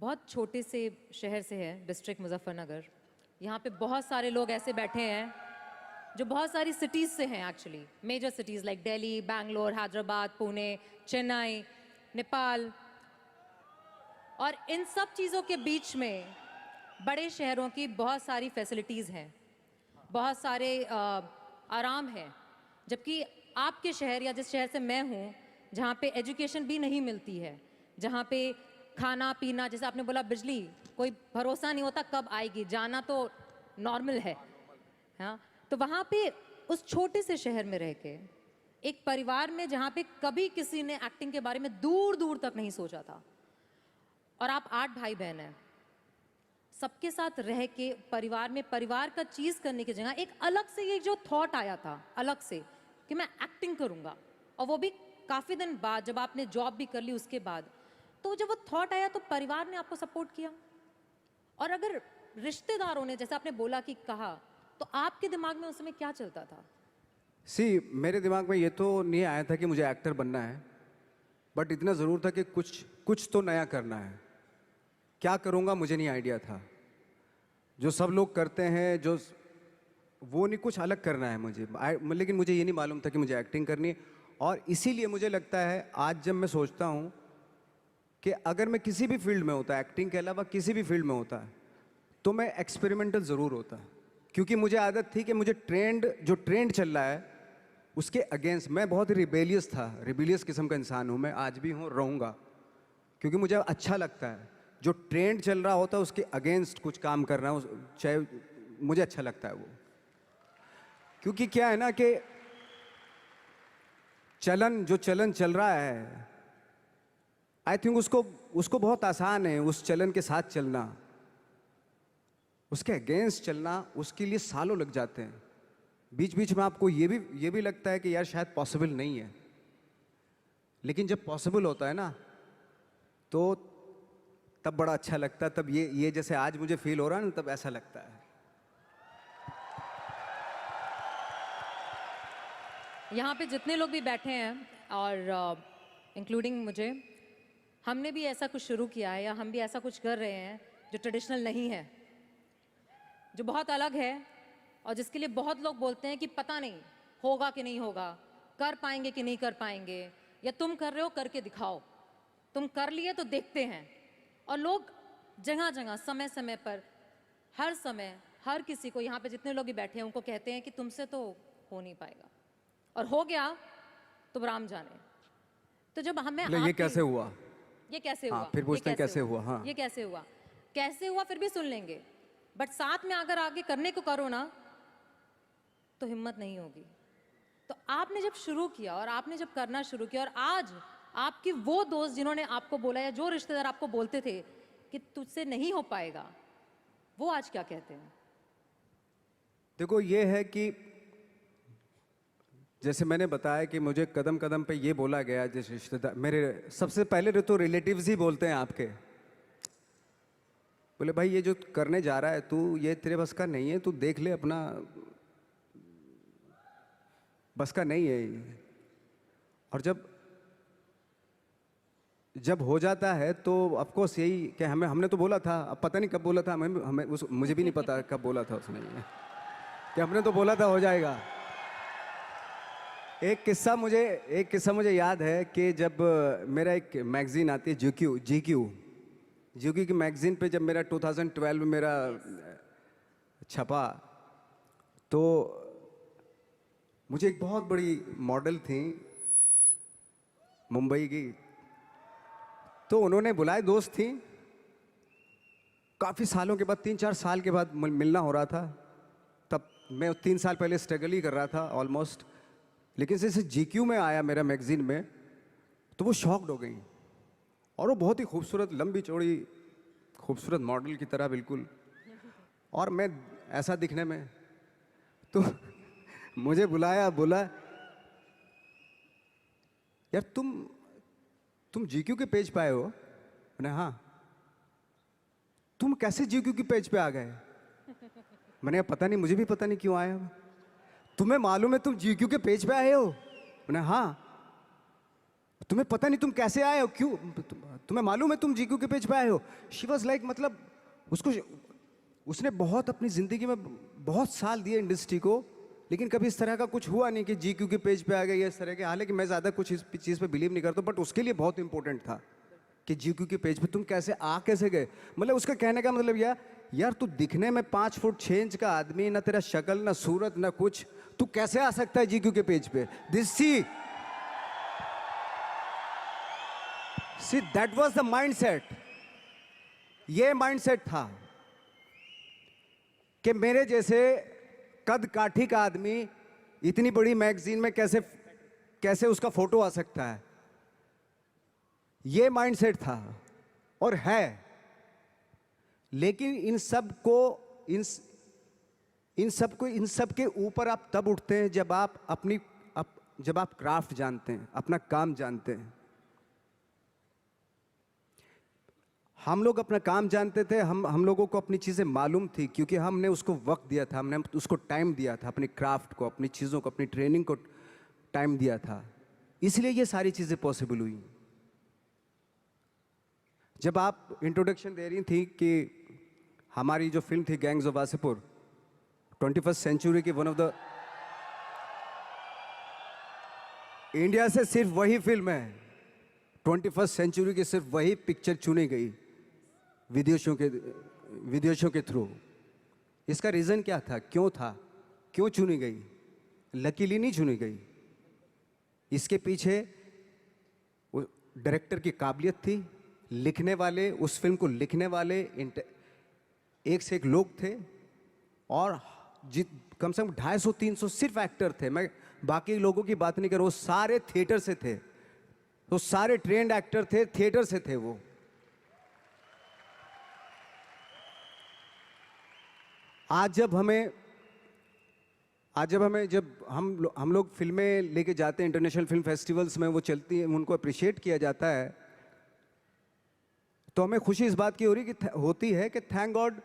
बहुत छोटे से शहर से है, डिस्ट्रिक्ट मुजफ्फरनगर। यहाँ पे बहुत सारे लोग ऐसे बैठे हैं जो बहुत सारी सिटीज़ से हैं actually, major cities like Delhi, Bangalore, Hyderabad, Pune, Chennai, Nepal. और इन सब चीज़ों के बीच में बड़े शहरों की बहुत सारी फैसिलिटीज़ हैं, बहुत सारे आराम हैं। जबकि आपके शहर या जिस शहर से मैं हूँ, जहाँ पे एजुकेशन भी नहीं मिलती है, जहाँ पे खाना पीना, जैसे आपने बोला बिजली, कोई भरोसा नहीं होता कब आएगी, जाना तो नॉर्मल है। हाँ, तो वहाँ पे उस छोटे से शहर में रह के एक परिवार में जहाँ पे कभी किसी ने एक्टिंग के बारे में दूर दूर तक नहीं सोचा था, और आप 8 भाई बहन हैं, सबके साथ रह के परिवार में परिवार का चीज़ करने की जगह एक अलग से ये जो थॉट आया था अलग से कि मैं एक्टिंग करूँगा, और वो भी काफ़ी दिन बाद जब आपने जॉब भी कर ली उसके बाद, तो जब वो थॉट आया तो परिवार ने आपको सपोर्ट किया। और अगर रिश्तेदारों ने, जैसे आपने बोला कि कहा, तो आपके दिमाग में उस समय क्या चलता था? मेरे दिमाग में ये तो नहीं आया था कि मुझे एक्टर बनना है, बट इतना ज़रूर था कि कुछ तो नया करना है। क्या करूँगा मुझे नहीं आइडिया था। जो सब लोग करते हैं जो वो नहीं, कुछ अलग करना है मुझे। लेकिन मुझे ये नहीं मालूम था कि मुझे एक्टिंग करनी है। और इसीलिए मुझे लगता है आज जब मैं सोचता हूँ कि अगर मैं किसी भी फील्ड में होता, एक्टिंग के अलावा किसी भी फील्ड में होता, तो मैं एक्सपेरिमेंटल ज़रूर होता। क्योंकि मुझे आदत थी कि मुझे जो ट्रेंड चल रहा है उसके अगेंस्ट, मैं बहुत ही रिबेलियस था, रिबेलियस किस्म का इंसान हूँ मैं, आज भी हूँ, रहूँगा। क्योंकि मुझे अच्छा लगता है जो ट्रेंड चल रहा होता है उसके अगेंस्ट कुछ काम करना, चाहे मुझे अच्छा लगता है वो। क्योंकि क्या है ना कि जो चलन चल रहा है, आई थिंक उसको बहुत आसान है उस चलन के साथ चलना। उसके अगेंस्ट चलना, उसके लिए सालों लग जाते हैं। बीच बीच में आपको ये भी लगता है कि यार शायद पॉसिबल नहीं है, लेकिन जब पॉसिबल होता है ना तो तब बड़ा अच्छा लगता है। तब ये जैसे आज मुझे फील हो रहा है ना, तब ऐसा लगता है। यहाँ पे जितने लोग भी बैठे हैं और इंक्लूडिंग मुझे, हमने भी ऐसा कुछ शुरू किया है या हम भी ऐसा कुछ कर रहे हैं जो ट्रेडिशनल नहीं है, जो बहुत अलग है, और जिसके लिए बहुत लोग बोलते हैं कि पता नहीं होगा कि नहीं होगा, कर पाएंगे कि नहीं कर पाएंगे, या तुम कर रहे हो करके दिखाओ, तुम कर लिए तो देखते हैं। और लोग जगह जगह समय समय पर, हर समय हर किसी को, यहाँ पे जितने लोग भी बैठे हैं उनको कहते हैं कि तुमसे तो हो नहीं पाएगा, और हो गया तो राम जाने। तो जब हमें ये कैसे हुआ, ये कैसे हाँ, हुआ, फिर पूछते हैं कैसे हुआ, हाँ, ये कैसे हुआ, कैसे हुआ फिर भी सुन लेंगे, बट साथ में अगर आगे करने को करो ना तो हिम्मत नहीं होगी। तो आपने जब शुरू किया और आपने जब करना शुरू किया, और आज आपके वो दोस्त जिन्होंने आपको बोला, या जो रिश्तेदार आपको बोलते थे कि तुझसे नहीं हो पाएगा, वो आज क्या कहते हैं? देखो ये है कि जैसे मैंने बताया कि मुझे कदम कदम पे ये बोला गया, जैसे रिश्तेदार मेरे, सबसे पहले तो रिलेटिव्स ही बोलते हैं आपके, बोले भाई ये जो करने जा रहा है तू, ये तेरे बस का नहीं है, तू देख ले, अपना बस का नहीं है ये। और जब हो जाता है तो ऑफकोर्स यही कि हमने तो बोला था, अब पता नहीं कब बोला था, मुझे भी नहीं पता कब बोला था उसने ये, कि हमने तो बोला था हो जाएगा। एक किस्सा मुझे याद है कि जब मेरा एक मैगजीन आती है जीक्यू की मैगजीन पे, जब मेरा 2012 में मेरा छपा, तो मुझे एक बहुत बड़ी मॉडल थी मुंबई की, तो उन्होंने बुलाए, दोस्त थी, काफ़ी सालों के बाद, 3-4 साल के बाद मिलना हो रहा था। तब मैं 3 साल पहले स्ट्रगल ही कर रहा था ऑलमोस्ट, लेकिन जैसे जीक्यू में आया मेरा मैगजीन में, तो वो शॉक्ड हो गई। और वो बहुत ही खूबसूरत, लंबी चौड़ी खूबसूरत मॉडल की तरह बिल्कुल, और मैं ऐसा दिखने में, तो मुझे बुलाया, बोला यार तुम जीक्यू के पेज पे आए हो? मैंने हाँ। तुम कैसे जीक्यू के पेज पे आ गए? मैंने कहा पता नहीं, मुझे भी पता नहीं क्यों आया। तुम्हें मालूम है तुम जीक्यू के पेज पे आए हो? मैंने हाँ। तुम्हें पता नहीं तुम कैसे आए हो, क्यों तुम्हें मालूम है तुम जीक्यू के पेज पे आए हो? शी वॉज लाइक, मतलब उसको, उसने बहुत अपनी ज़िंदगी में बहुत साल दिए इंडस्ट्री को, लेकिन कभी इस तरह का कुछ हुआ नहीं कि जीक्यू के पेज पे आ गए या इस तरह के। हालांकि मैं ज़्यादा कुछ इस चीज़ पे बिलीव नहीं करता, बट उसके लिए बहुत इंपॉर्टेंट था कि जीक्यू के पेज पे तुम कैसे गए। मतलब उसका कहने का मतलब यार तू दिखने में 5 फुट 6 इंच का आदमी, ना तेरा शक्ल ना सूरत ना कुछ, तू कैसे आ सकता है जीक्यू के पेज पे? See that was the mindset. ये माइंडसेट था कि मेरे जैसे कद काठी का आदमी इतनी बड़ी मैगजीन में कैसे उसका फोटो आ सकता है। ये माइंडसेट था और है। लेकिन इन सब के ऊपर आप तब उठते हैं जब आप क्राफ्ट जानते हैं, अपना काम जानते हैं। हम लोग अपना काम जानते थे, हम लोगों को अपनी चीज़ें मालूम थी, क्योंकि हमने उसको वक्त दिया था, हमने उसको टाइम दिया था, अपनी क्राफ्ट को, अपनी चीज़ों को, अपनी ट्रेनिंग को टाइम दिया था। इसलिए ये सारी चीज़ें पॉसिबल हुई। जब आप इंट्रोडक्शन दे रही थी कि हमारी जो फिल्म थी gangs of Wasseypur, 21st century की वन ऑफ द, इंडिया से सिर्फ वही फिल्म है 21st सेंचुरी की, सिर्फ वही पिक्चर चुनी गई विदेशों के थ्रू। इसका रीज़न क्या था, क्यों चुनी गई? लकीली नहीं चुनी गई। इसके पीछे डायरेक्टर की काबिलियत थी, लिखने वाले, उस फिल्म को लिखने वाले एक से एक लोग थे, और कम से कम 250-300 सिर्फ एक्टर थे। मैं बाकी लोगों की बात नहीं कर रहा, वो सारे थिएटर से थे, तो सारे ट्रेंड एक्टर थे, थिएटर से थे वो। आज जब हम लोग फिल्में लेके जाते हैं इंटरनेशनल फिल्म फेस्टिवल्स में, वो चलती हैं, उनको अप्रिशिएट किया जाता है, तो हमें खुशी इस बात की होती है कि थैंक गॉड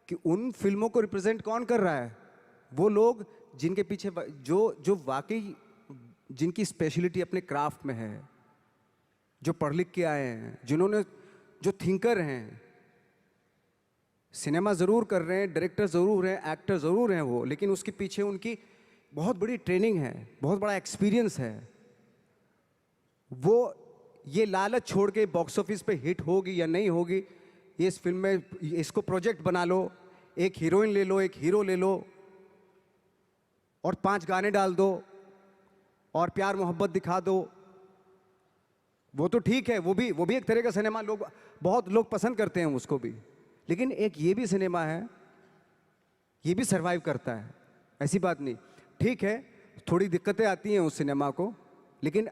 कि उन फिल्मों को रिप्रेजेंट कौन कर रहा है? वो लोग जिनके पीछे जो वाकई जिनकी स्पेशलिटी अपने क्राफ्ट में है, जो पढ़ लिख के आए हैं, जो थिंकर हैं। सिनेमा ज़रूर कर रहे हैं, डायरेक्टर ज़रूर हैं, एक्टर ज़रूर हैं वो, लेकिन उसके पीछे उनकी बहुत बड़ी ट्रेनिंग है, बहुत बड़ा एक्सपीरियंस है। वो ये लालच छोड़ के बॉक्स ऑफिस पे हिट होगी या नहीं होगी, ये इस फिल्म में इसको प्रोजेक्ट बना लो, एक हीरोइन ले लो, एक हीरो ले लो, और 5 गाने डाल दो और प्यार मोहब्बत दिखा दो, वो तो ठीक है, वो भी एक तरह का सिनेमा, बहुत लोग पसंद करते हैं उसको भी। लेकिन एक ये भी सिनेमा है, ये भी सरवाइव करता है, ऐसी बात नहीं। ठीक है, थोड़ी दिक्कतें आती हैं उस सिनेमा को, लेकिन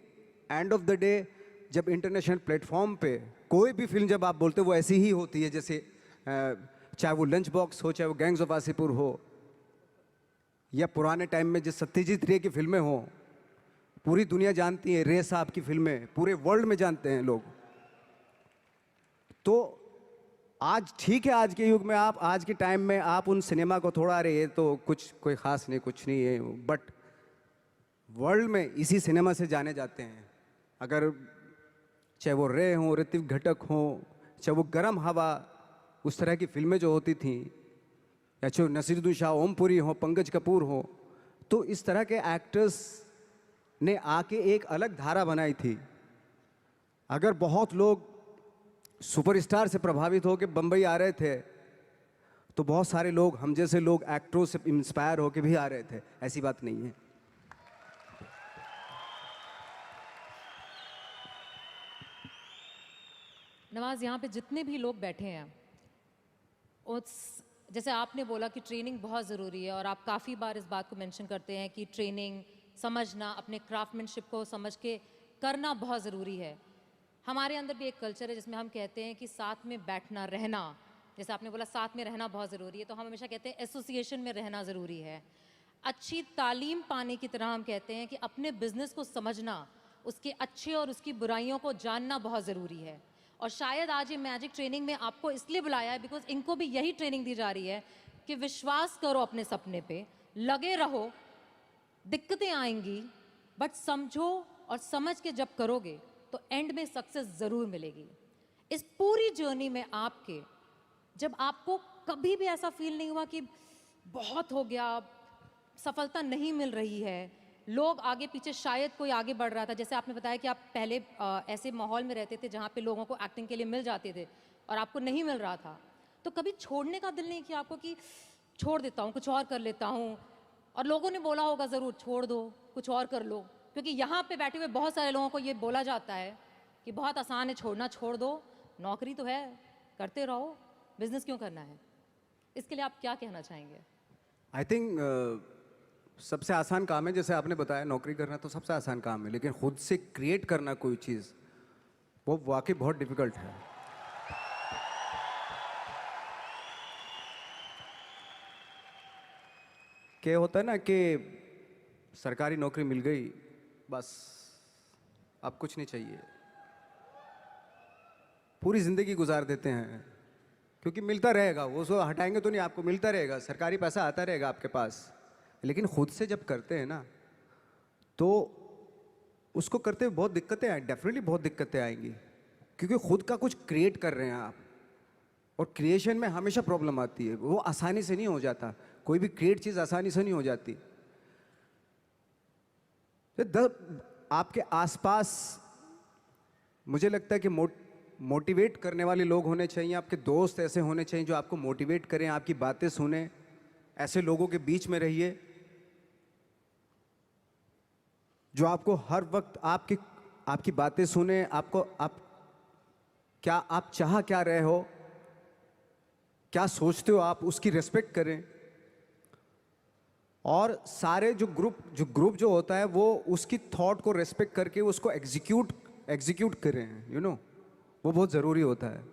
एंड ऑफ द डे जब इंटरनेशनल प्लेटफॉर्म पे कोई भी फिल्म जब आप बोलते हो वो ऐसी ही होती है, जैसे चाहे वो लंच बॉक्स हो, चाहे वो गैंग्स ऑफ वासेपुर हो, या पुराने टाइम में जो सत्यजीत रे की फिल्में हो, पूरी दुनिया जानती है रे साहब की फिल्में, पूरे वर्ल्ड में जानते हैं लोग। तो आज ठीक है, आज के युग में आज के टाइम में आप उन सिनेमा को थोड़ा, अरे ये तो कोई ख़ास नहीं, कुछ नहीं है, बट वर्ल्ड में इसी सिनेमा से जाने जाते हैं। अगर चाहे वो रे हों, ऋतिक घटक हों, चाहे वो गरम हवा, उस तरह की फिल्में जो होती थी, या चाहे नसीरुद्दीन शाह, ओमपुरी हो, पंकज कपूर हो, तो इस तरह के एक्टर्स ने आके एक अलग धारा बनाई थी। अगर बहुत लोग सुपरस्टार से प्रभावित होकर बम्बई आ रहे थे, तो बहुत सारे लोग, हम जैसे लोग, एक्टरों से इंस्पायर होकर भी आ रहे थे, ऐसी बात नहीं है। नवाज, यहाँ पे जितने भी लोग बैठे हैं, जैसे आपने बोला कि ट्रेनिंग बहुत ज़रूरी है, और आप काफ़ी बार इस बात को मेंशन करते हैं कि ट्रेनिंग, समझना, अपने क्राफ्टमैनशिप को समझ के करना बहुत ज़रूरी है। हमारे अंदर भी एक कल्चर है जिसमें हम कहते हैं कि साथ में बैठना, रहना, जैसे आपने बोला साथ में रहना बहुत ज़रूरी है, तो हम हमेशा कहते हैं एसोसिएशन में रहना ज़रूरी है। अच्छी तालीम पाने की तरह हम कहते हैं कि अपने बिजनेस को समझना, उसके अच्छे और उसकी बुराइयों को जानना बहुत ज़रूरी है। और शायद आज ये मैजिक ट्रेनिंग में आपको इसलिए बुलाया है बिकॉज इनको भी यही ट्रेनिंग दी जा रही है कि विश्वास करो अपने सपने पे, लगे रहो, दिक्कतें आएंगी, बट समझो और समझ के जब करोगे तो एंड में सक्सेस ज़रूर मिलेगी। इस पूरी जर्नी में आपके, जब आपको कभी भी ऐसा फील नहीं हुआ कि बहुत हो गया, सफलता नहीं मिल रही है, लोग आगे पीछे, शायद कोई आगे बढ़ रहा था, जैसे आपने बताया कि आप पहले ऐसे माहौल में रहते थे जहाँ पे लोगों को एक्टिंग के लिए मिल जाते थे और आपको नहीं मिल रहा था, तो कभी छोड़ने का दिल नहीं किया आपको कि छोड़ देता हूँ, कुछ और कर लेता हूँ? और लोगों ने बोला होगा ज़रूर, छोड़ दो, कुछ और कर लो, क्योंकि यहाँ पे बैठे हुए बहुत सारे लोगों को ये बोला जाता है कि बहुत आसान है छोड़ना, छोड़ दो, नौकरी तो है, करते रहो, बिजनेस क्यों करना है? इसके लिए आप क्या कहना चाहेंगे? आई थिंक सबसे आसान काम है, जैसे आपने बताया नौकरी करना तो सबसे आसान काम है, लेकिन खुद से क्रिएट करना कोई चीज़ वो वाकई बहुत डिफिकल्ट है। क्या होता है ना कि सरकारी नौकरी मिल गई, बस अब कुछ नहीं चाहिए, पूरी ज़िंदगी गुजार देते हैं, क्योंकि मिलता रहेगा, वो सो हटाएंगे तो नहीं, आपको मिलता रहेगा, सरकारी पैसा आता रहेगा आपके पास। लेकिन खुद से जब करते हैं ना, तो उसको करते हुए बहुत दिक्कतें आए, डेफिनेटली बहुत दिक्कतें आएंगी, क्योंकि खुद का कुछ क्रिएट कर रहे हैं आप, और क्रिएशन में हमेशा प्रॉब्लम आती है, वो आसानी से नहीं हो जाता, कोई भी क्रिएट चीज़ आसानी से नहीं हो जाती। आपके आसपास मुझे लगता है कि मोटिवेट करने वाले लोग होने चाहिए, आपके दोस्त ऐसे होने चाहिए जो आपको मोटिवेट करें, आपकी बातें सुने, ऐसे लोगों के बीच में रहिए जो आपको हर वक्त आपकी बातें सुने, आप चाह क्या रहे हो, क्या सोचते हो आप, उसकी रिस्पेक्ट करें। और सारे जो ग्रुप जो होता है वो उसकी थॉट को रिस्पेक्ट करके उसको एग्जीक्यूट करें, यू नो, वो बहुत ज़रूरी होता है।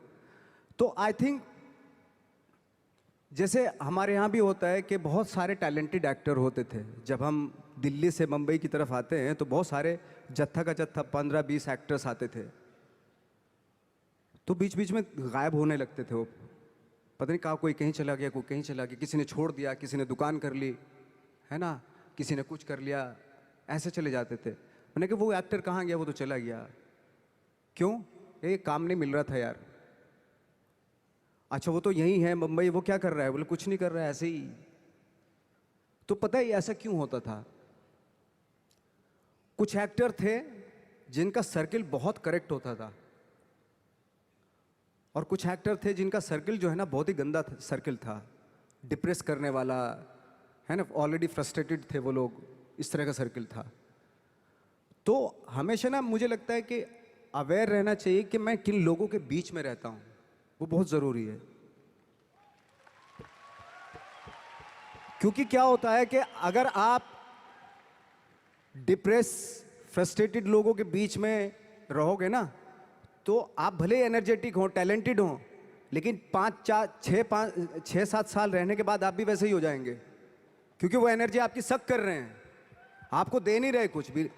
तो आई थिंक जैसे हमारे यहाँ भी होता है कि बहुत सारे टैलेंटेड एक्टर होते थे, जब हम दिल्ली से मुंबई की तरफ आते हैं तो बहुत सारे जत्था का जत्था 15-20 एक्टर्स आते थे, तो बीच बीच में गायब होने लगते थे वो, पता नहीं कहाँ, कोई कहीं चला गया, कोई कहीं चला गया, किसी ने छोड़ दिया, किसी ने दुकान कर ली, है ना, किसी ने कुछ कर लिया, ऐसे चले जाते थे। मैंने कहा वो एक्टर कहाँ गया, वो तो चला गया, क्यों? ये काम नहीं मिल रहा था यार। अच्छा वो तो यही है मुंबई, वो क्या कर रहा है? बोले कुछ नहीं कर रहा है, ऐसे ही। तो पता है ऐसा क्यों होता था? कुछ एक्टर थे जिनका सर्किल बहुत करेक्ट होता था, और कुछ एक्टर थे जिनका सर्किल जो है ना बहुत ही गंदा सर्किल था, डिप्रेस करने वाला, है ना, ऑलरेडी फ्रस्ट्रेटेड थे वो लोग, इस तरह का सर्किल था। तो हमेशा ना मुझे लगता है कि अवेयर रहना चाहिए कि मैं किन लोगों के बीच में रहता हूँ, वो बहुत ज़रूरी है। क्योंकि क्या होता है कि अगर आप डिप्रेस फ्रस्ट्रेटेड लोगों के बीच में रहोगे ना, तो आप भले एनर्जेटिक हो, टैलेंटेड हो, लेकिन 6-7 साल रहने के बाद आप भी वैसे ही हो जाएंगे, क्योंकि वो एनर्जी आपकी सक कर रहे हैं, आपको दे नहीं रहे कुछ भी,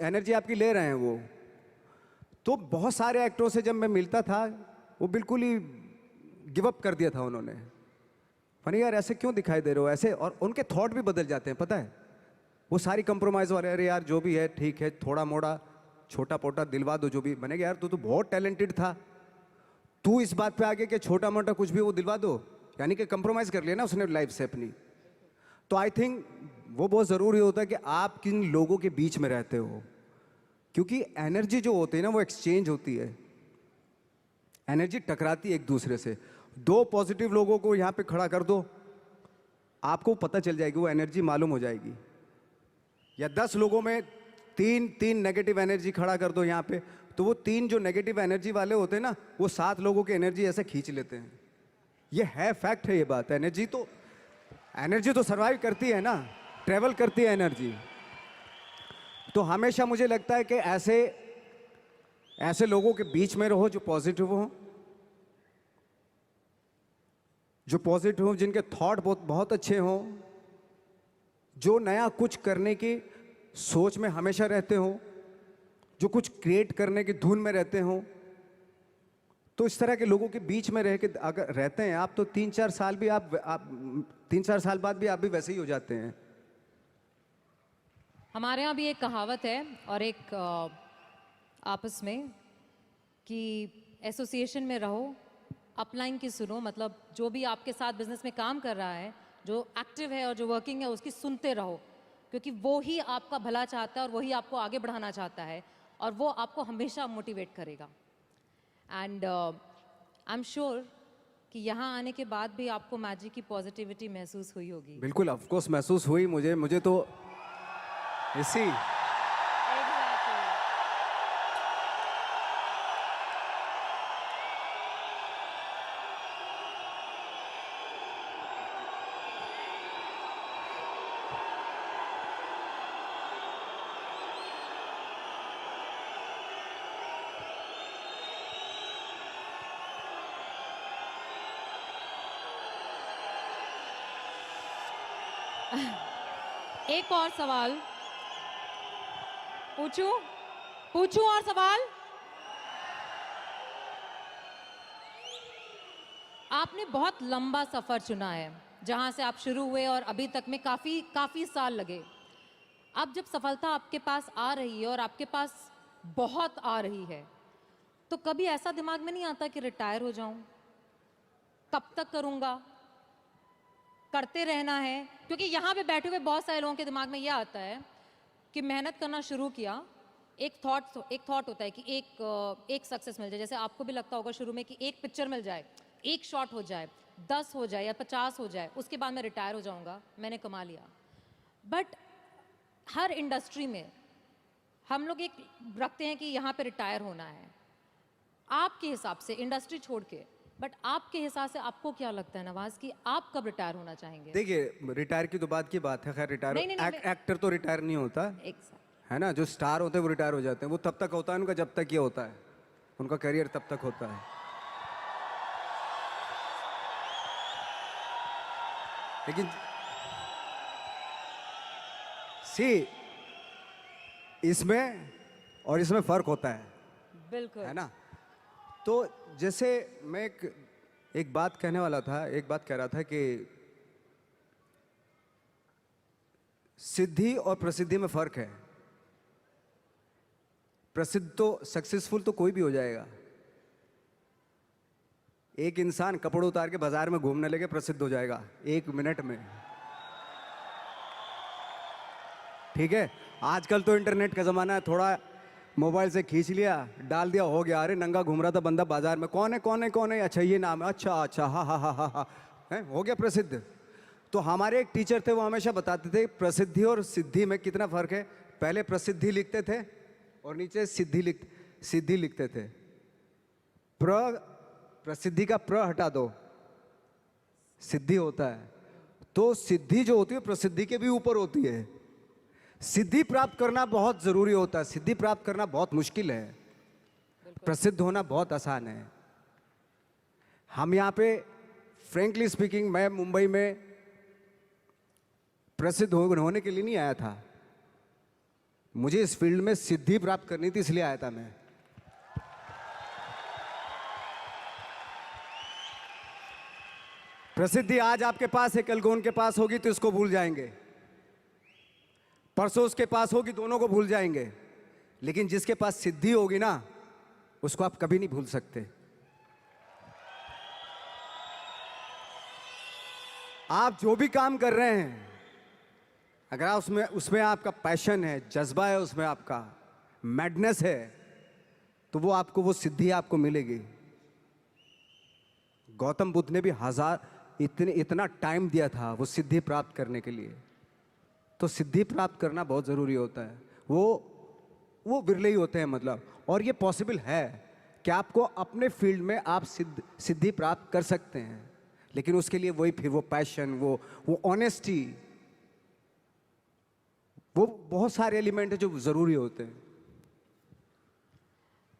एनर्जी आपकी ले रहे हैं वो। तो बहुत सारे एक्टरों से जब मैं मिलता था, वो बिल्कुल ही गिव अप कर दिया था उन्होंने, फनी यार ऐसे क्यों दिखाई दे रहे हो ऐसे, और उनके थॉट भी बदल जाते हैं, पता है, वो सारी कंप्रोमाइज़ वाले, अरे यार जो भी है ठीक है, थोड़ा मोड़ा छोटा पोटा दिलवा दो जो भी बनेगा, यार तू तो बहुत टैलेंटेड था, तू इस बात पे आगे कि छोटा मोटा कुछ भी वो दिलवा दो, यानी कि कंप्रोमाइज़ कर लिया ना उसने लाइफ से अपनी। तो आई थिंक वो बहुत ज़रूरी होता है कि आप किन लोगों के बीच में रहते हो, क्योंकि एनर्जी जो होती है ना वो एक्सचेंज होती है, एनर्जी टकराती है एक दूसरे से। 2 पॉजिटिव लोगों को यहाँ पे खड़ा कर दो, आपको पता चल जाएगी, वो एनर्जी मालूम हो जाएगी। या 10 लोगों में 3 नेगेटिव एनर्जी खड़ा कर दो यहाँ पे, तो वो 3 जो नेगेटिव एनर्जी वाले होते हैं ना, वो 7 लोगों की एनर्जी ऐसे खींच लेते हैं। ये है, फैक्ट है ये बात। एनर्जी तो सर्वाइव करती है ना, ट्रेवल करती है एनर्जी। तो हमेशा मुझे लगता है कि ऐसे लोगों के बीच में रहो जो पॉजिटिव हो, जिनके थॉट बहुत अच्छे हों, जो नया कुछ करने की सोच में हमेशा रहते हो, जो कुछ क्रिएट करने की धुन में रहते हो। तो इस तरह के लोगों के बीच में रह के अगर रहते हैं आप, तो 3-4 साल भी आप 3-4 साल बाद भी आप भी वैसे ही हो जाते हैं। हमारे यहाँ भी एक कहावत है और एक आपस में कि एसोसिएशन में रहो, अपलाइन की सुनो, मतलब जो भी आपके साथ बिजनेस में काम कर रहा है, जो एक्टिव है और जो वर्किंग है, उसकी सुनते रहो, क्योंकि वो ही आपका भला चाहता है और वही आपको आगे बढ़ाना चाहता है और वो आपको हमेशा मोटिवेट करेगा। एंड आई एम श्योर कि यहाँ आने के बाद भी आपको मैजिक की पॉजिटिविटी महसूस हुई होगी। बिल्कुल ऑफ कोर्स महसूस हुई मुझे तो इसी एक और सवाल पूछूं पूछूं और सवाल। आपने बहुत लंबा सफर चुना है, जहां से आप शुरू हुए और अभी तक में काफी काफी साल लगे। अब जब सफलता आपके पास आ रही है और आपके पास बहुत आ रही है, तो कभी ऐसा दिमाग में नहीं आता कि रिटायर हो जाऊं, कब तक करूंगा, करते रहना है? क्योंकि यहाँ पे बैठे हुए बहुत सारे लोगों के दिमाग में यह आता है कि मेहनत करना शुरू किया, एक थॉट होता है कि एक सक्सेस मिल जाए। जैसे आपको भी लगता होगा शुरू में कि एक पिक्चर मिल जाए, एक शॉट हो जाए, 10 हो जाए या 50 हो जाए, उसके बाद मैं रिटायर हो जाऊंगा, मैंने कमा लिया। बट हर इंडस्ट्री में हम लोग एक रखते हैं कि यहाँ पे रिटायर होना है। आपके हिसाब से इंडस्ट्री छोड़ के, बट आपके हिसाब से आपको क्या लगता है नवाज कि आप कब रिटायर होना चाहेंगे? देखिए, रिटायर की तो बात की बात है। खैर रिटायर नहीं, नहीं, नहीं, एक्टर तो रिटायर नहीं होता एक है ना। जो स्टार होते हैं वो रिटायर हो जाते हैं। वो तब तक होता है उनका जब तक ये होता है, उनका करियर तब तक होता है। लेकिन सी इसमें और इसमें फर्क होता है, बिल्कुल है ना। तो जैसे मैं एक बात कहने वाला था, एक बात कह रहा था कि सिद्धि और प्रसिद्धि में फर्क है। प्रसिद्ध तो सक्सेसफुल तो कोई भी हो जाएगा। एक इंसान कपड़े उतार के बाजार में घूमने लगे, प्रसिद्ध हो जाएगा 1 मिनट में। ठीक है, आजकल तो इंटरनेट का जमाना है, थोड़ा मोबाइल से खींच लिया, डाल दिया, हो गया। अरे नंगा घूम रहा था बंदा बाजार में, कौन है कौन है कौन है, अच्छा ये नाम है, अच्छा अच्छा, हा हा हा हा हा, है, हो गया प्रसिद्ध। तो हमारे एक टीचर थे, वो हमेशा बताते थे प्रसिद्धि और सिद्धि में कितना फर्क है। पहले प्रसिद्धि लिखते थे और नीचे सिद्धि लिखते थे। प्रसिद्धि का प्र हटा दो, सिद्धि होता है। तो सिद्धि जो होती है प्रसिद्धि के भी ऊपर होती है। सिद्धि प्राप्त करना बहुत जरूरी होता है, सिद्धि प्राप्त करना बहुत मुश्किल है, प्रसिद्ध होना बहुत आसान है। हम यहाँ पे फ्रेंकली स्पीकिंग, मैं मुंबई में प्रसिद्ध होने के लिए नहीं आया था। मुझे इस फील्ड में सिद्धि प्राप्त करनी थी, इसलिए आया था मैं। प्रसिद्धि आज आपके पास है, कल को उनके पास होगी तो इसको भूल जाएंगे, परसों उसके पास होगी, दोनों को भूल जाएंगे। लेकिन जिसके पास सिद्धि होगी ना, उसको आप कभी नहीं भूल सकते। आप जो भी काम कर रहे हैं, अगर आप उसमें आपका पैशन है, जज्बा है, उसमें आपका मैडनेस है, तो वो आपको, वो सिद्धि आपको मिलेगी। गौतम बुद्ध ने भी इतना टाइम दिया था वो सिद्धि प्राप्त करने के लिए। तो सिद्धि प्राप्त करना बहुत ज़रूरी होता है। वो विरले ही होते हैं, मतलब। और ये पॉसिबल है कि आपको अपने फील्ड में आप सिद्धि प्राप्त कर सकते हैं, लेकिन उसके लिए वही फिर वो पैशन, वो ऑनेस्टी, वो बहुत सारे एलिमेंट है जो ज़रूरी होते हैं।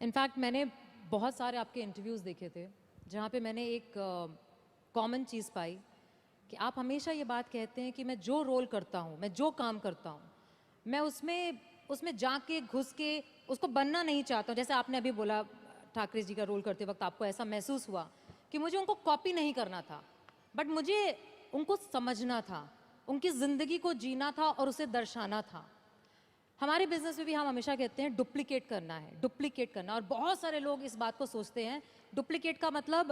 इनफैक्ट मैंने बहुत सारे आपके इंटरव्यूज़ देखे थे जहाँ पे मैंने एक कॉमन चीज़ पाई कि आप हमेशा ये बात कहते हैं कि मैं जो रोल करता हूँ, मैं जो काम करता हूँ, मैं उसमें जाके घुस के उसको बनना नहीं चाहता हूँ। जैसे आपने अभी बोला, ठाकरे जी का रोल करते वक्त आपको ऐसा महसूस हुआ कि मुझे उनको कॉपी नहीं करना था, बट मुझे उनको समझना था, उनकी ज़िंदगी को जीना था और उसे दर्शाना था। हमारे बिजनेस में भी हम हमेशा कहते हैं डुप्लीकेट करना, और बहुत सारे लोग इस बात को सोचते हैं। डुप्लीकेट का मतलब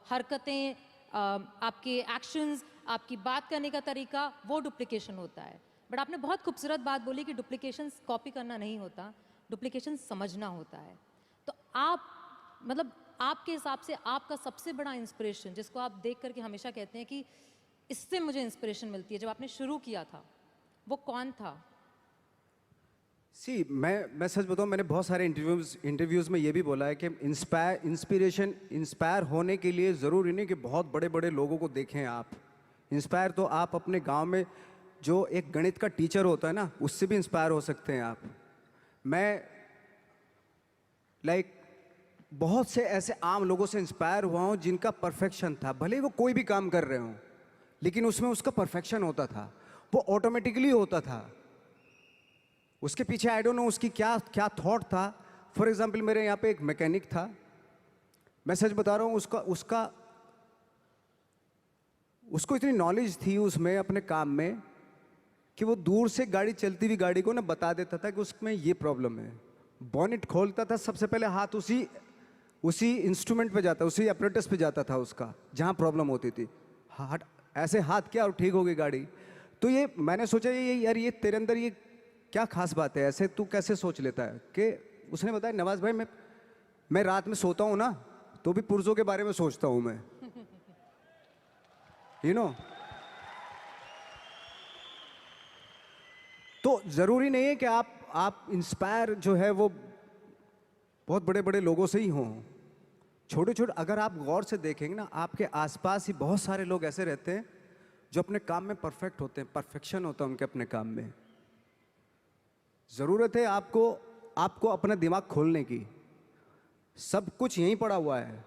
हरकतें, आपके एक्शंस, आपकी बात करने का तरीका, वो डुप्लीकेशन होता है। बट आपने बहुत खूबसूरत बात बोली कि डुप्लीकेशन कॉपी करना नहीं होता, डुप्लीकेशन समझना होता है। तो आप मतलब आपके हिसाब से आपका सबसे बड़ा इंस्पिरेशन, जिसको आप देख करके हमेशा कहते हैं कि इससे मुझे इंस्पिरेशन मिलती है, जब आपने शुरू किया था, वो कौन था? मैं सच बताऊं, मैंने बहुत सारे इंटरव्यूज़ में ये भी बोला है कि इंस्पायर होने के लिए ज़रूरी नहीं कि बहुत बड़े बड़े लोगों को देखें आप। इंस्पायर तो आप अपने गांव में जो एक गणित का टीचर होता है ना, उससे भी इंस्पायर हो सकते हैं आप। मैं लाइक बहुत से ऐसे आम लोगों से इंस्पायर हुआ हूँ जिनका परफेक्शन था, भले ही वो कोई भी काम कर रहे हों, लेकिन उसमें उसका परफेक्शन होता था, वो ऑटोमेटिकली होता था। उसके पीछे आई डोंट नो उसकी क्या क्या थॉट था। फॉर एग्जाम्पल, मेरे यहाँ पे एक मैकेनिक था, मैं सच बता रहा हूँ, उसको इतनी नॉलेज थी उसमें अपने काम में कि वो दूर से गाड़ी चलती हुई गाड़ी को ना बता देता था कि उसमें ये प्रॉब्लम है। बॉनेट खोलता था, सबसे पहले हाथ उसी इंस्ट्रूमेंट पे जाता, उसी अपरेटस पे जाता था उसका, जहाँ प्रॉब्लम होती थी। हाथ ऐसे हाथ किया और ठीक हो गई गाड़ी। तो ये मैंने सोचा, ये यार, ये तेरे अंदर ये क्या खास बात है, ऐसे तू कैसे सोच लेता है? कि उसने बताया, नवाज भाई, मैं रात में सोता हूँ ना, तो भी पुर्जों के बारे में सोचता हूँ मैं, यू नो। तो जरूरी नहीं है कि आप इंस्पायर जो है वो बहुत बड़े बड़े लोगों से ही हों। छोटे छोटे, अगर आप गौर से देखेंगे ना, आपके आसपास ही बहुत सारे लोग ऐसे रहते हैं जो अपने काम में परफेक्ट होते हैं, परफेक्शन होता है उनके अपने काम में। ज़रूरत है आपको अपना दिमाग खोलने की। सब कुछ यहीं पड़ा हुआ है,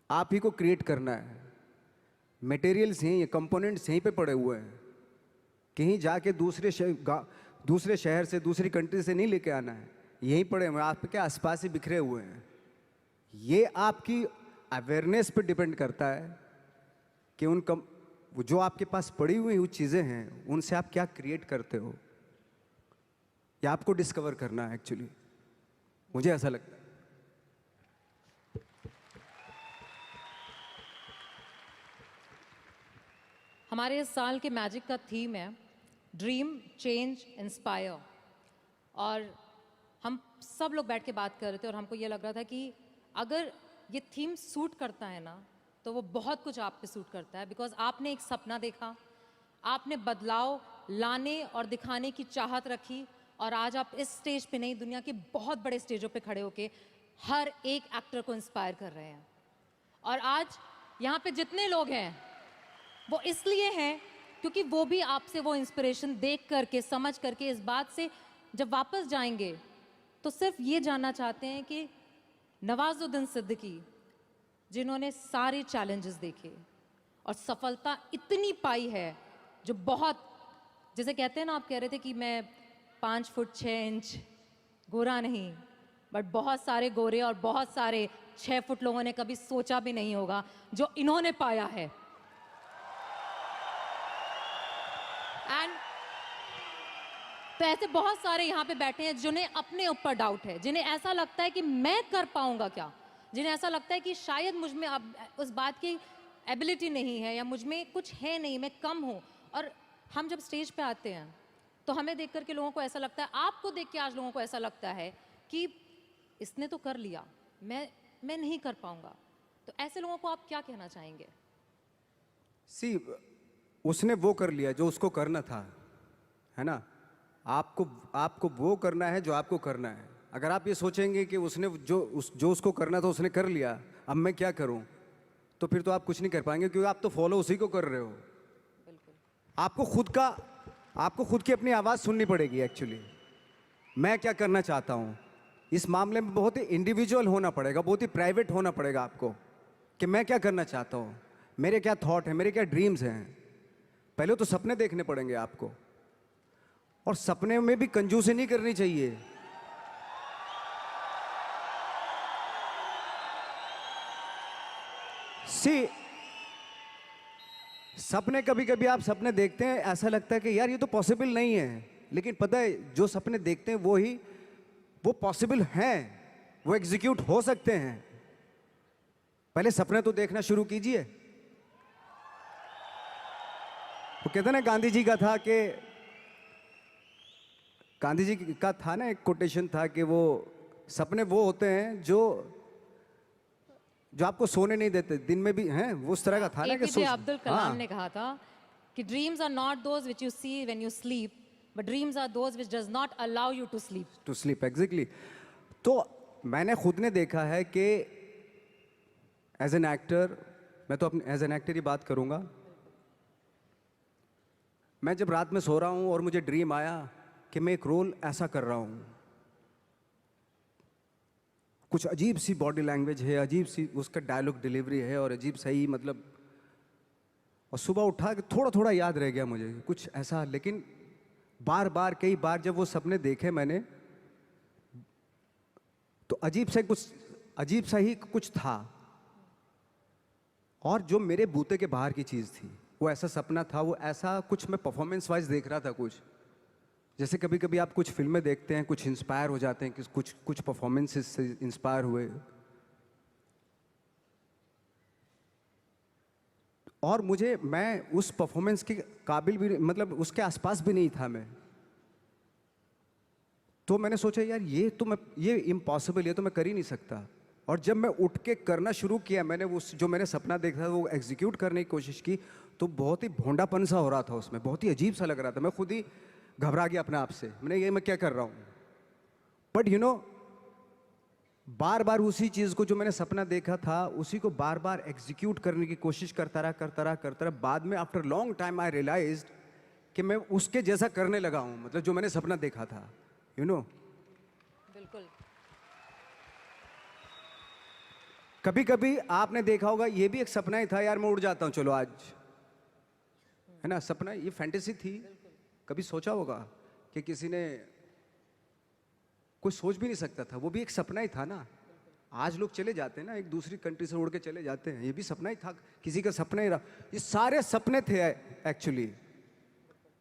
आप ही को क्रिएट करना है। मटेरियल्स यहीं, कंपोनेंट्स यहीं पे पड़े हुए हैं। कहीं जाके दूसरे शहर से, दूसरी कंट्री से नहीं लेके आना है, यहीं पड़े हुए हैं, आपके आसपास ही बिखरे हुए हैं। ये आपकी अवेयरनेस पे डिपेंड करता है कि जो आपके पास पड़ी हुई वो चीज़ें हैं, उनसे आप क्या क्रिएट करते हो, या आपको डिस्कवर करना है। एक्चुअली मुझे ऐसा लगता है। हमारे इस साल के मैजिक का थीम है ड्रीम, चेंज, इंस्पायर। और हम सब लोग बैठ के बात कर रहे थे और हमको ये लग रहा था कि अगर ये थीम सूट करता है ना, तो वो बहुत कुछ आप पे सूट करता है। बिकॉज आपने एक सपना देखा, आपने बदलाव लाने और दिखाने की चाहत रखी, और आज आप इस स्टेज पे नहीं, दुनिया के बहुत बड़े स्टेजों पे खड़े होके हर एक एक्टर को इंस्पायर कर रहे हैं। और आज यहाँ पे जितने लोग हैं वो इसलिए हैं क्योंकि वो भी आपसे वो इंस्पिरेशन देख करके, समझ करके, इस बात से जब वापस जाएंगे तो सिर्फ ये जानना चाहते हैं कि नवाजुद्दीन सिद्दीकी, जिन्होंने सारे चैलेंजेस देखे और सफलता इतनी पाई है, जो बहुत, जैसे कहते हैं ना, आप कह रहे थे कि मैं 5 फुट 6 इंच गोरा नहीं, बट बहुत सारे गोरे और बहुत सारे 6 फुट लोगों ने कभी सोचा भी नहीं होगा जो इन्होंने पाया है। एंड तो ऐसे बहुत सारे यहाँ पे बैठे हैं जिन्हें अपने ऊपर डाउट है, जिन्हें ऐसा लगता है कि मैं कर पाऊंगा क्या, जिन्हें ऐसा लगता है कि शायद मुझ में अब उस बात की एबिलिटी नहीं है, या मुझ में कुछ है नहीं, मैं कम हूँ। और हम जब स्टेज पे आते हैं तो हमें देख करके लोगों को ऐसा लगता है, आपको देख के आज लोगों को ऐसा लगता है कि इसने तो कर लिया, मैं नहीं कर पाऊंगा। तो ऐसे लोगों को आप क्या कहना चाहेंगे? उसने वो कर लिया जो उसको करना था, है ना। आपको वो करना है जो आपको करना है। अगर आप ये सोचेंगे कि उसने जो उसको करना था उसने कर लिया, अब मैं क्या करूं, तो फिर तो आप कुछ नहीं कर पाएंगे, क्योंकि आप तो फॉलो उसी को कर रहे हो। बिल्कुल। आपको खुद की अपनी आवाज़ सुननी पड़ेगी। एक्चुअली मैं क्या करना चाहता हूँ, इस मामले में बहुत ही इंडिविजुअल होना पड़ेगा, बहुत ही प्राइवेट होना पड़ेगा आपको, कि मैं क्या करना चाहता हूँ, मेरे क्या थॉट हैं, मेरे क्या ड्रीम्स हैं। पहले तो सपने देखने पड़ेंगे आपको, और सपने में भी कंजूसी नहीं करनी चाहिए। सपने, कभी कभी आप सपने देखते हैं, ऐसा लगता है कि यार ये तो पॉसिबल नहीं है, लेकिन पता है जो सपने देखते हैं वो पॉसिबल हैं, वो एग्जीक्यूट हो सकते हैं। पहले सपने तो देखना शुरू कीजिए। वो कहते हैं ना, गांधी जी का था ना, एक कोटेशन था कि वो सपने वो होते हैं जो आपको सोने नहीं देते, दिन में भी हैं, वो उस तरह का था ना कि एपीजे अब्दुल कलाम हाँ, ने कहा था कि dreams are not those which you see when you sleep, but dreams are those which does not allow you to sleep. To sleep, exactly. तो मैंने खुद ने देखा है कि एज एन एक्टर, मैं तो अपने एज एन एक्टर ही बात करूंगा, मैं जब रात में सो रहा हूं और मुझे ड्रीम आया कि मैं एक रोल ऐसा कर रहा हूं, कुछ अजीब सी बॉडी लैंग्वेज है, अजीब सी उसका डायलॉग डिलीवरी है और अजीब सही मतलब, और सुबह उठा के थोड़ा थोड़ा याद रह गया मुझे कुछ ऐसा। लेकिन बार बार कई बार जब वो सपने देखे मैंने, तो अजीब सा ही कुछ था, और जो मेरे बूते के बाहर की चीज़ थी, वो ऐसा सपना था, वो ऐसा कुछ मैं परफॉर्मेंस वाइज देख रहा था। कुछ जैसे कभी कभी आप कुछ फिल्में देखते हैं, कुछ इंस्पायर हो जाते हैं कि कुछ परफॉर्मेंसेस से इंस्पायर हुए, और मैं उस परफॉर्मेंस के काबिल भी, मतलब उसके आसपास भी नहीं था मैं। तो मैंने सोचा यार ये इम्पॉसिबल, ये तो मैं कर ही नहीं सकता। और जब मैं उठ के करना शुरू किया, मैंने जो मैंने सपना देखा था वो एग्जीक्यूट करने की कोशिश की, तो बहुत ही भोंडापन सा हो रहा था उसमें, बहुत ही अजीब सा लग रहा था। मैं खुद ही घबरा गया अपने आप से, मैं क्या कर रहा हूँ। बट बार बार उसी चीज़ को, जो मैंने सपना देखा था, उसी को बार बार एग्जीक्यूट करने की कोशिश करता रहा। बाद में after long time I realised कि मैं उसके जैसा करने लगा हूँ, मतलब जो मैंने सपना देखा था, बिल्कुल। कभी कभी आपने देखा होगा, ये भी एक सपना ही था यार, मैं उड़ जाता हूँ चलो आज, है ना, सपना, ये फैंटेसी थी। कभी सोचा होगा कि किसी ने, कोई सोच भी नहीं सकता था, वो भी एक सपना ही था ना। आज लोग चले जाते हैं ना, एक दूसरी कंट्री से उड़ के चले जाते हैं, ये भी सपना ही था, किसी का सपना ही रहा। ये सारे सपने थे एक्चुअली,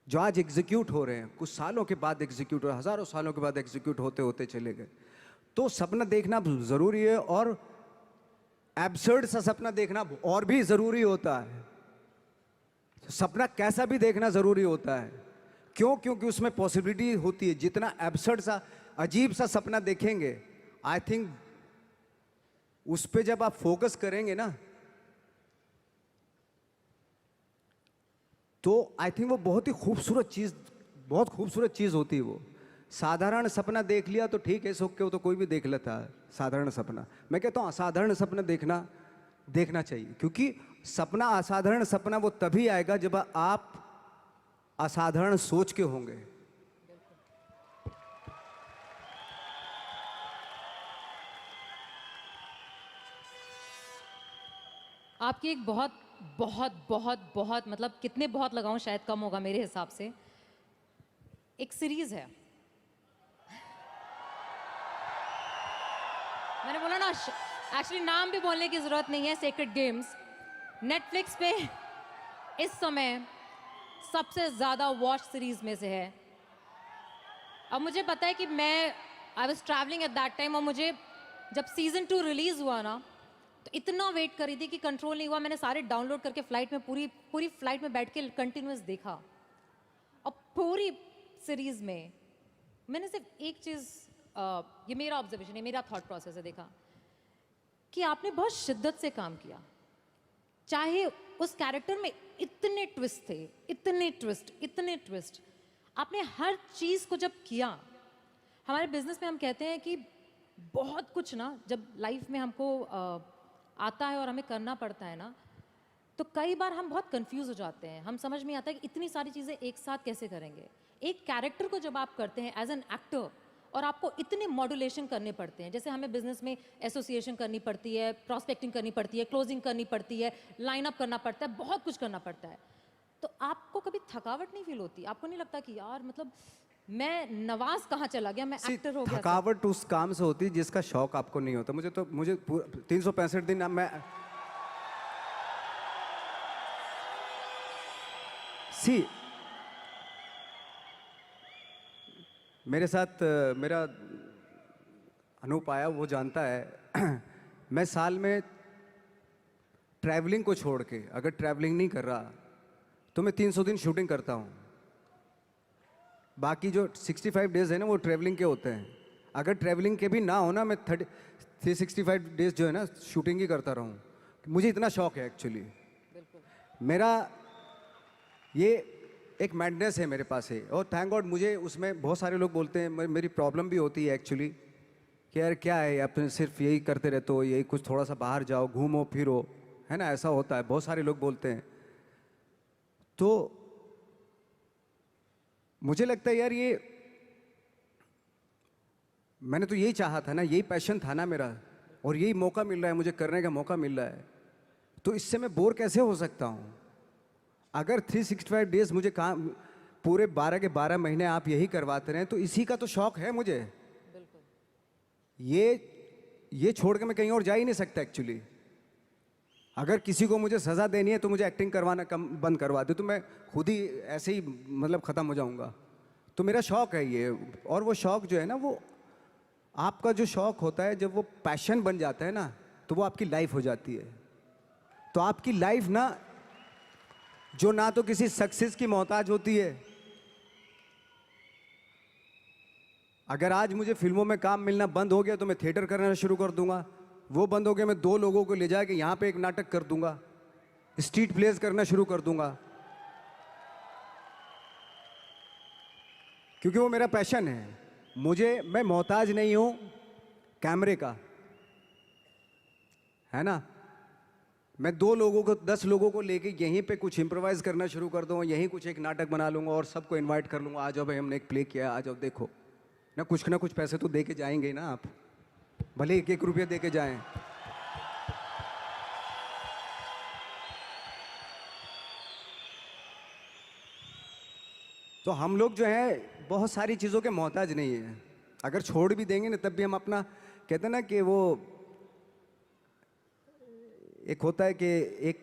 जो आज एग्जीक्यूट हो रहे हैं, कुछ सालों के बाद एग्जीक्यूट हो रहे हैं, हजारों सालों के बाद एग्जीक्यूट होते होते चले गए। तो सपना देखना जरूरी है, और एब्सर्ड सा सपना देखना और भी जरूरी होता है। सपना कैसा भी देखना जरूरी होता है। क्यों? क्योंकि उसमें पॉसिबिलिटी होती है। जितना एब्सर्ड सा, अजीब सा सपना देखेंगे, आई थिंक उस पे जब आप फोकस करेंगे ना, तो आई थिंक वो बहुत ही खूबसूरत चीज होती है। वो साधारण सपना देख लिया तो ठीक है, सो के वो तो कोई भी देख लेता है साधारण सपना। मैं कहता हूँ असाधारण सपना देखना चाहिए, क्योंकि असाधारण सपना वो तभी आएगा जब आप असाधारण सोच के होंगे। आपकी एक बहुत बहुत बहुत बहुत, मतलब कितने बहुत लगाऊं शायद कम होगा मेरे हिसाब से, एक सीरीज है, मैंने बोला ना, एक्चुअली नाम भी बोलने की जरूरत नहीं है, सेक्रेड गेम्स। नेटफ्लिक्स पे इस समय सबसे ज्यादा वॉच सीरीज में से है। अब मुझे पता है कि I was travelling at that time, और मुझे जब सीजन 2 रिलीज हुआ ना, तो इतना वेट करी थी कि कंट्रोल नहीं हुआ। मैंने सारे डाउनलोड करके फ्लाइट में, पूरी फ्लाइट में बैठ के कंटिन्यूस देखा। और पूरी सीरीज में मैंने सिर्फ एक चीज, ये मेरा ऑब्जर्वेशन है, मेरा थॉट प्रोसेस है, देखा कि आपने बहुत शिद्दत से काम किया। चाहे उस कैरेक्टर में इतने ट्विस्ट थे, इतने ट्विस्ट, आपने हर चीज को जब किया। हमारे बिजनेस में हम कहते हैं कि बहुत कुछ ना, जब लाइफ में हमको आता है और हमें करना पड़ता है ना, तो कई बार हम बहुत कंफ्यूज हो जाते हैं। हम समझ में आता है कि इतनी सारी चीज़ें एक साथ कैसे करेंगे। एक कैरेक्टर को जब आप करते हैं एज एन एक्टर, और आपको इतने मॉड्यूलेशन करने पड़ते हैं, जैसे हमें बिजनेस में एसोसिएशन करनी पड़ती है, प्रॉस्पेक्टिंग करनी पड़ती है, क्लोजिंग करनी पड़ती है, लाइन अप करना पड़ता है, बहुत कुछ करना पड़ता है। तो आपको कभी थकावट नहीं फील होती? आपको नहीं लगता कि यार मतलब मैं नवाज कहाँ चला गया, मैं एक्टर हो गया? थकावट उस काम से होती है जिसका शौक आपको नहीं होता। मुझे 365 दिन मैं मेरे साथ मेरा अनूप आया, वो जानता है मैं साल में ट्रैवलिंग को छोड़ के, अगर ट्रैवलिंग नहीं कर रहा तो मैं 300 दिन शूटिंग करता हूँ। बाकी जो 65 डेज है ना वो ट्रैवलिंग के होते हैं। अगर ट्रैवलिंग के भी ना हो ना, मैं 365 डेज जो है ना शूटिंग ही करता रहूँ। मुझे इतना शौक है एक्चुअली। मेरा ये एक मैडनेस है मेरे पास है, और थैंक गॉड मुझे उसमें बहुत सारे लोग बोलते हैं, मेरी प्रॉब्लम भी होती है एक्चुअली कि यार क्या है, आप तो सिर्फ यही करते रहते हो, यही कुछ थोड़ा सा बाहर जाओ, घूमो फिरो, है ना, ऐसा होता है, बहुत सारे लोग बोलते हैं। तो मुझे लगता है यार, ये मैंने तो यही चाहा था ना, यही पैशन था ना मेरा, और यही मौका मिल रहा है मुझे, करने का मौका मिल रहा है, तो इससे मैं बोर कैसे हो सकता हूँ? अगर 365 डेज मुझे काम, पूरे 12 के 12 महीने आप यही करवाते रहें, तो इसी का तो शौक है मुझे। ये छोड़ के मैं कहीं और जा ही नहीं सकता एक्चुअली। अगर किसी को मुझे सज़ा देनी है तो मुझे एक्टिंग करवाना कम बंद करवा दे, तो मैं खुद ही ऐसे ही मतलब ख़त्म हो जाऊंगा। तो मेरा शौक है ये, और वो शौक जो है ना, वो आपका जो शौक होता है जब वो पैशन बन जाता है ना, तो वो आपकी लाइफ हो जाती है। तो आपकी लाइफ ना, जो ना तो किसी सक्सेस की मोहताज होती है। अगर आज मुझे फिल्मों में काम मिलना बंद हो गया तो मैं थिएटर करना शुरू कर दूंगा। वो बंद हो गया, मैं 2 लोगों को ले जाके यहाँ पे एक नाटक कर दूंगा, स्ट्रीट प्लेस करना शुरू कर दूंगा, क्योंकि वो मेरा पैशन है। मैं मोहताज नहीं हूं कैमरे का, है ना। मैं 2 लोगों को, 10 लोगों को लेके यहीं पे कुछ इम्प्रोवाइज करना शुरू कर दूंगा, यहीं कुछ एक नाटक बना लूंगा और सबको इनवाइट कर लूंगा, आ जाओ भाई हमने एक प्ले किया, आ जाओ देखो ना कुछ पैसे तो दे के जाएंगे ही ना आप, भले 1-1 रुपया दे के जाएं। तो हम लोग जो है बहुत सारी चीज़ों के मोहताज नहीं है। अगर छोड़ भी देंगे ना तब भी हम अपना, कहते हैं ना कि वो एक होता है कि एक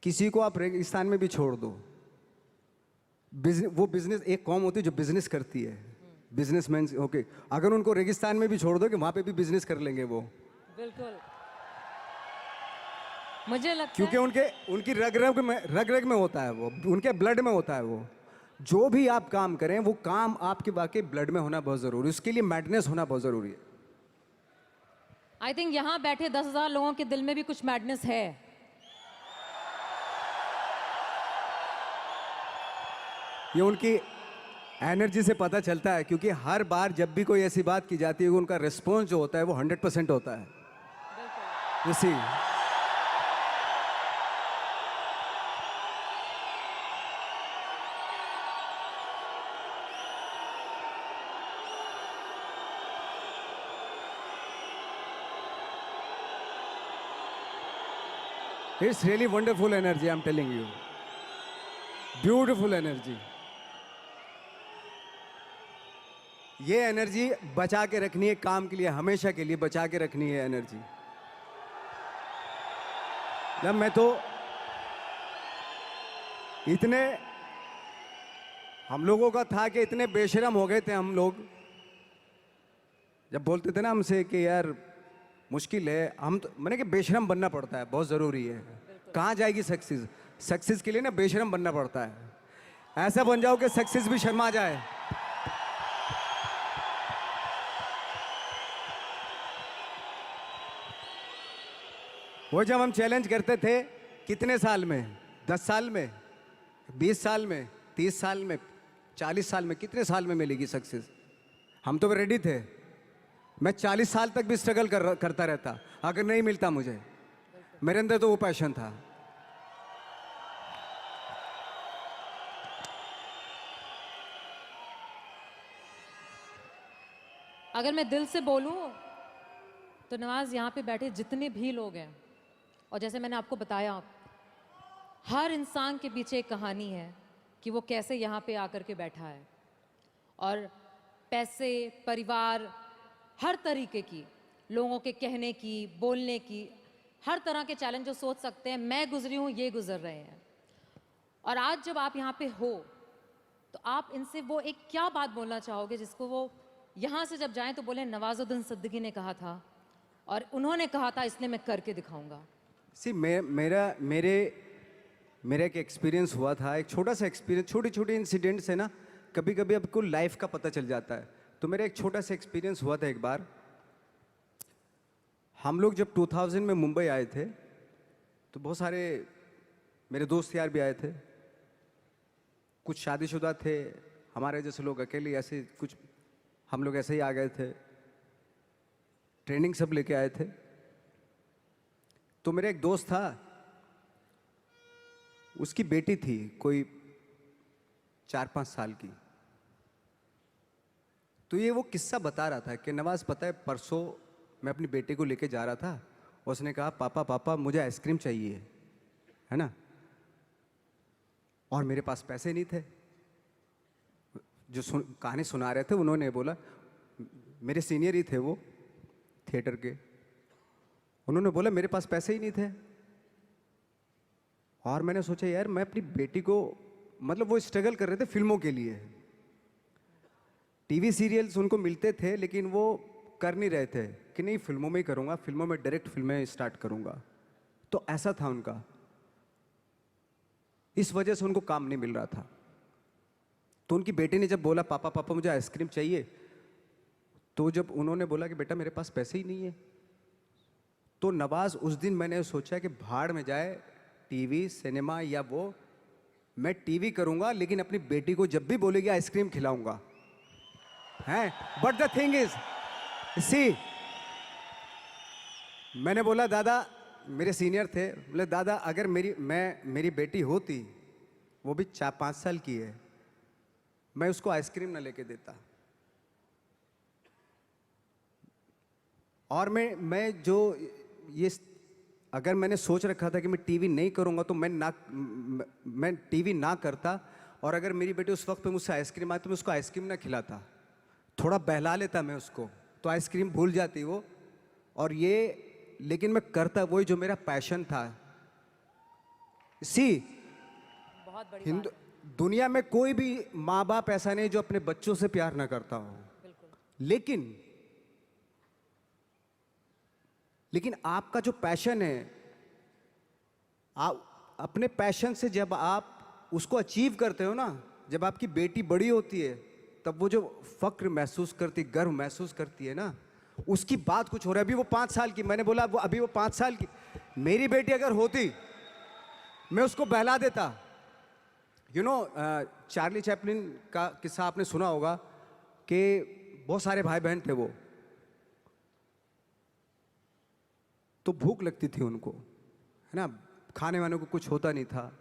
किसी को आप रेगिस्तान में भी छोड़ दो, वो बिजनेस, एक कौम होती है जो बिजनेस करती है, बिजनेसमैन, ओके, अगर उनको रेगिस्तान में भी छोड़ दो कि वहां पे भी बिजनेस कर लेंगे वो। बिल्कुल। मुझे लगता क्योंकि है उनकी रग रग में होता है वो, उनके ब्लड में होता है वो। जो भी आप काम करें वो काम आपके वाकई ब्लड में होना बहुत जरूरी है, उसके लिए मैडनेस होना बहुत जरूरी है। आई थिंक यहाँ बैठे 10,000 लोगों के दिल में भी कुछ मैडनेस है। ये उनकी एनर्जी से पता चलता है, क्योंकि हर बार जब भी कोई ऐसी बात की जाती है उनका रिस्पॉन्स जो होता है वो 100% होता है। इसी it's really wonderful energy, I am telling you, beautiful energy. ये एनर्जी बचा के रखनी है काम के लिए, हमेशा के लिए बचा के रखनी है एनर्जी। जब मैं तो इतने, हम लोगों का था कि इतने बेशरम हो गए थे हम लोग, जब बोलते थे ना हमसे कि यार मुश्किल है, हम तो मैंने कि बेशरम बनना पड़ता है, बहुत ज़रूरी है। कहाँ जाएगी सक्सेस? सक्सेस के लिए ना बेशरम बनना पड़ता है। ऐसा बन जाओ कि सक्सेस भी शर्मा जाए। वो जब हम चैलेंज करते थे, कितने साल में, 10 साल में, 20 साल में, 30 साल में, 40 साल में, कितने साल में मिलेगी सक्सेस? हम तो रेडी थे। मैं 40 साल तक भी स्ट्रगल करता रहता अगर नहीं मिलता मुझे। मेरे अंदर तो वो पैशन था। अगर मैं दिल से बोलूं तो नवाज, यहाँ पे बैठे जितने भी लोग हैं, और जैसे मैंने आपको बताया, हर इंसान के पीछे एक कहानी है कि वो कैसे यहाँ पे आकर के बैठा है। और पैसे, परिवार, हर तरीके की, लोगों के कहने की, बोलने की, हर तरह के चैलेंज जो सोच सकते हैं, मैं गुजरी हूँ, ये गुजर रहे हैं। और आज जब आप यहाँ पे हो तो आप इनसे वो एक क्या बात बोलना चाहोगे जिसको वो यहाँ से जब जाएं तो बोले नवाजुद्दीन सिद्दीकी ने कहा था और उन्होंने कहा था इसलिए मैं करके दिखाऊंगा। सी मेरा एक एक्सपीरियंस हुआ था, एक छोटा सा एक्सपीरियंस, छोटी छोटी इंसिडेंट से ना कभी कभी आपको लाइफ का पता चल जाता है। तो मेरा एक छोटा सा एक्सपीरियंस हुआ था एक बार। हम लोग जब 2000 में मुंबई आए थे तो बहुत सारे मेरे दोस्त यार भी आए थे, कुछ शादीशुदा थे, हमारे जैसे लोग अकेले ऐसे कुछ, हम लोग ऐसे ही आ गए थे, ट्रेनिंग सब लेके आए थे। तो मेरा एक दोस्त था, उसकी बेटी थी कोई 4-5 साल की। तो ये वो किस्सा बता रहा था कि नवाज पता है परसों मैं अपनी बेटी को लेके जा रहा था, उसने कहा पापा पापा मुझे आइसक्रीम चाहिए, है ना, और मेरे पास पैसे नहीं थे। जो कहानी सुना रहे थे उन्होंने बोला, मेरे सीनियर ही थे वो थिएटर के, उन्होंने बोला मेरे पास पैसे ही नहीं थे। और मैंने सोचा यार मैं अपनी बेटी को, मतलब वो स्ट्रगल कर रहे थे फिल्मों के लिए, टीवी सीरियल्स उनको मिलते थे लेकिन वो कर नहीं रहे थे कि नहीं फिल्मों में ही करूँगा, फिल्मों में डायरेक्ट फिल्में स्टार्ट करूँगा। तो ऐसा था उनका, इस वजह से उनको काम नहीं मिल रहा था। तो उनकी बेटी ने जब बोला पापा पापा मुझे आइसक्रीम चाहिए, तो जब उन्होंने बोला कि बेटा मेरे पास पैसे ही नहीं है, तो नवाज उस दिन मैंने सोचा कि भाड़ में जाए टीवी सिनेमा या वो, मैं टीवी करूँगा लेकिन अपनी बेटी को जब भी बोलेगी आइसक्रीम खिलाऊंगा, हैं। But the thing is see, मैंने बोला दादा, मेरे सीनियर थे, बोले दादा अगर मेरी बेटी होती, वो भी 4-5 साल की है, मैं उसको आइसक्रीम ना लेके देता। और मैं जो ये, अगर मैंने सोच रखा था कि मैं टीवी नहीं करूंगा तो मैं टीवी ना करता, और अगर मेरी बेटी उस वक्त पे मुझसे आइसक्रीम आती तो मैं उसको आइसक्रीम ना खिलाता, थोड़ा बहला लेता मैं उसको, तो आइसक्रीम भूल जाती वो। और ये लेकिन मैं करता वही जो मेरा पैशन था। सी, बहुत बड़ी हिंदू बात है। दुनिया में कोई भी माँ बाप ऐसा नहीं जो अपने बच्चों से प्यार ना करता हो, बिल्कुल। लेकिन आपका जो पैशन है, आप अपने पैशन से जब आप उसको अचीव करते हो ना, जब आपकी बेटी बड़ी होती है तब वो जो फक्र महसूस करती, गर्व महसूस करती है ना, उसकी बात कुछ हो रहा है। अभी वो 5 साल की, मैंने बोला वो अभी वो 5 साल की, मेरी बेटी अगर होती मैं उसको बहला देता। यू नो, चार्ली चैपलिन का किस्सा आपने सुना होगा कि बहुत सारे भाई बहन थे वो, तो भूख लगती थी उनको, है ना, खाने वाने को कुछ होता नहीं था।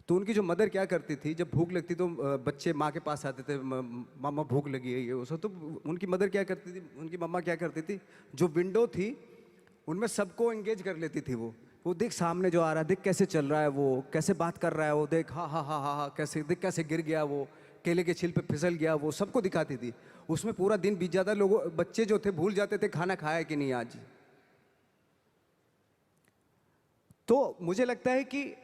तो उनकी जो मदर क्या करती थी, जब भूख लगती तो बच्चे माँ के पास आते थे, मामा भूख लगी है ये वो सब। तो उनकी मदर क्या करती थी, उनकी मम्मा क्या करती थी, जो विंडो थी उनमें सबको एंगेज कर लेती थी। वो देख सामने जो आ रहा है, देख कैसे चल रहा है, वो कैसे बात कर रहा है, वो देख हा हा हा हा हा, कैसे देख कैसे गिर गया, वो केले के छिल पे फिसल गया, वो सबको दिखाती थी। उसमें पूरा दिन बीत जाता, लोगों बच्चे जो थे भूल जाते थे खाना खाया कि नहीं आज। तो मुझे लगता है कि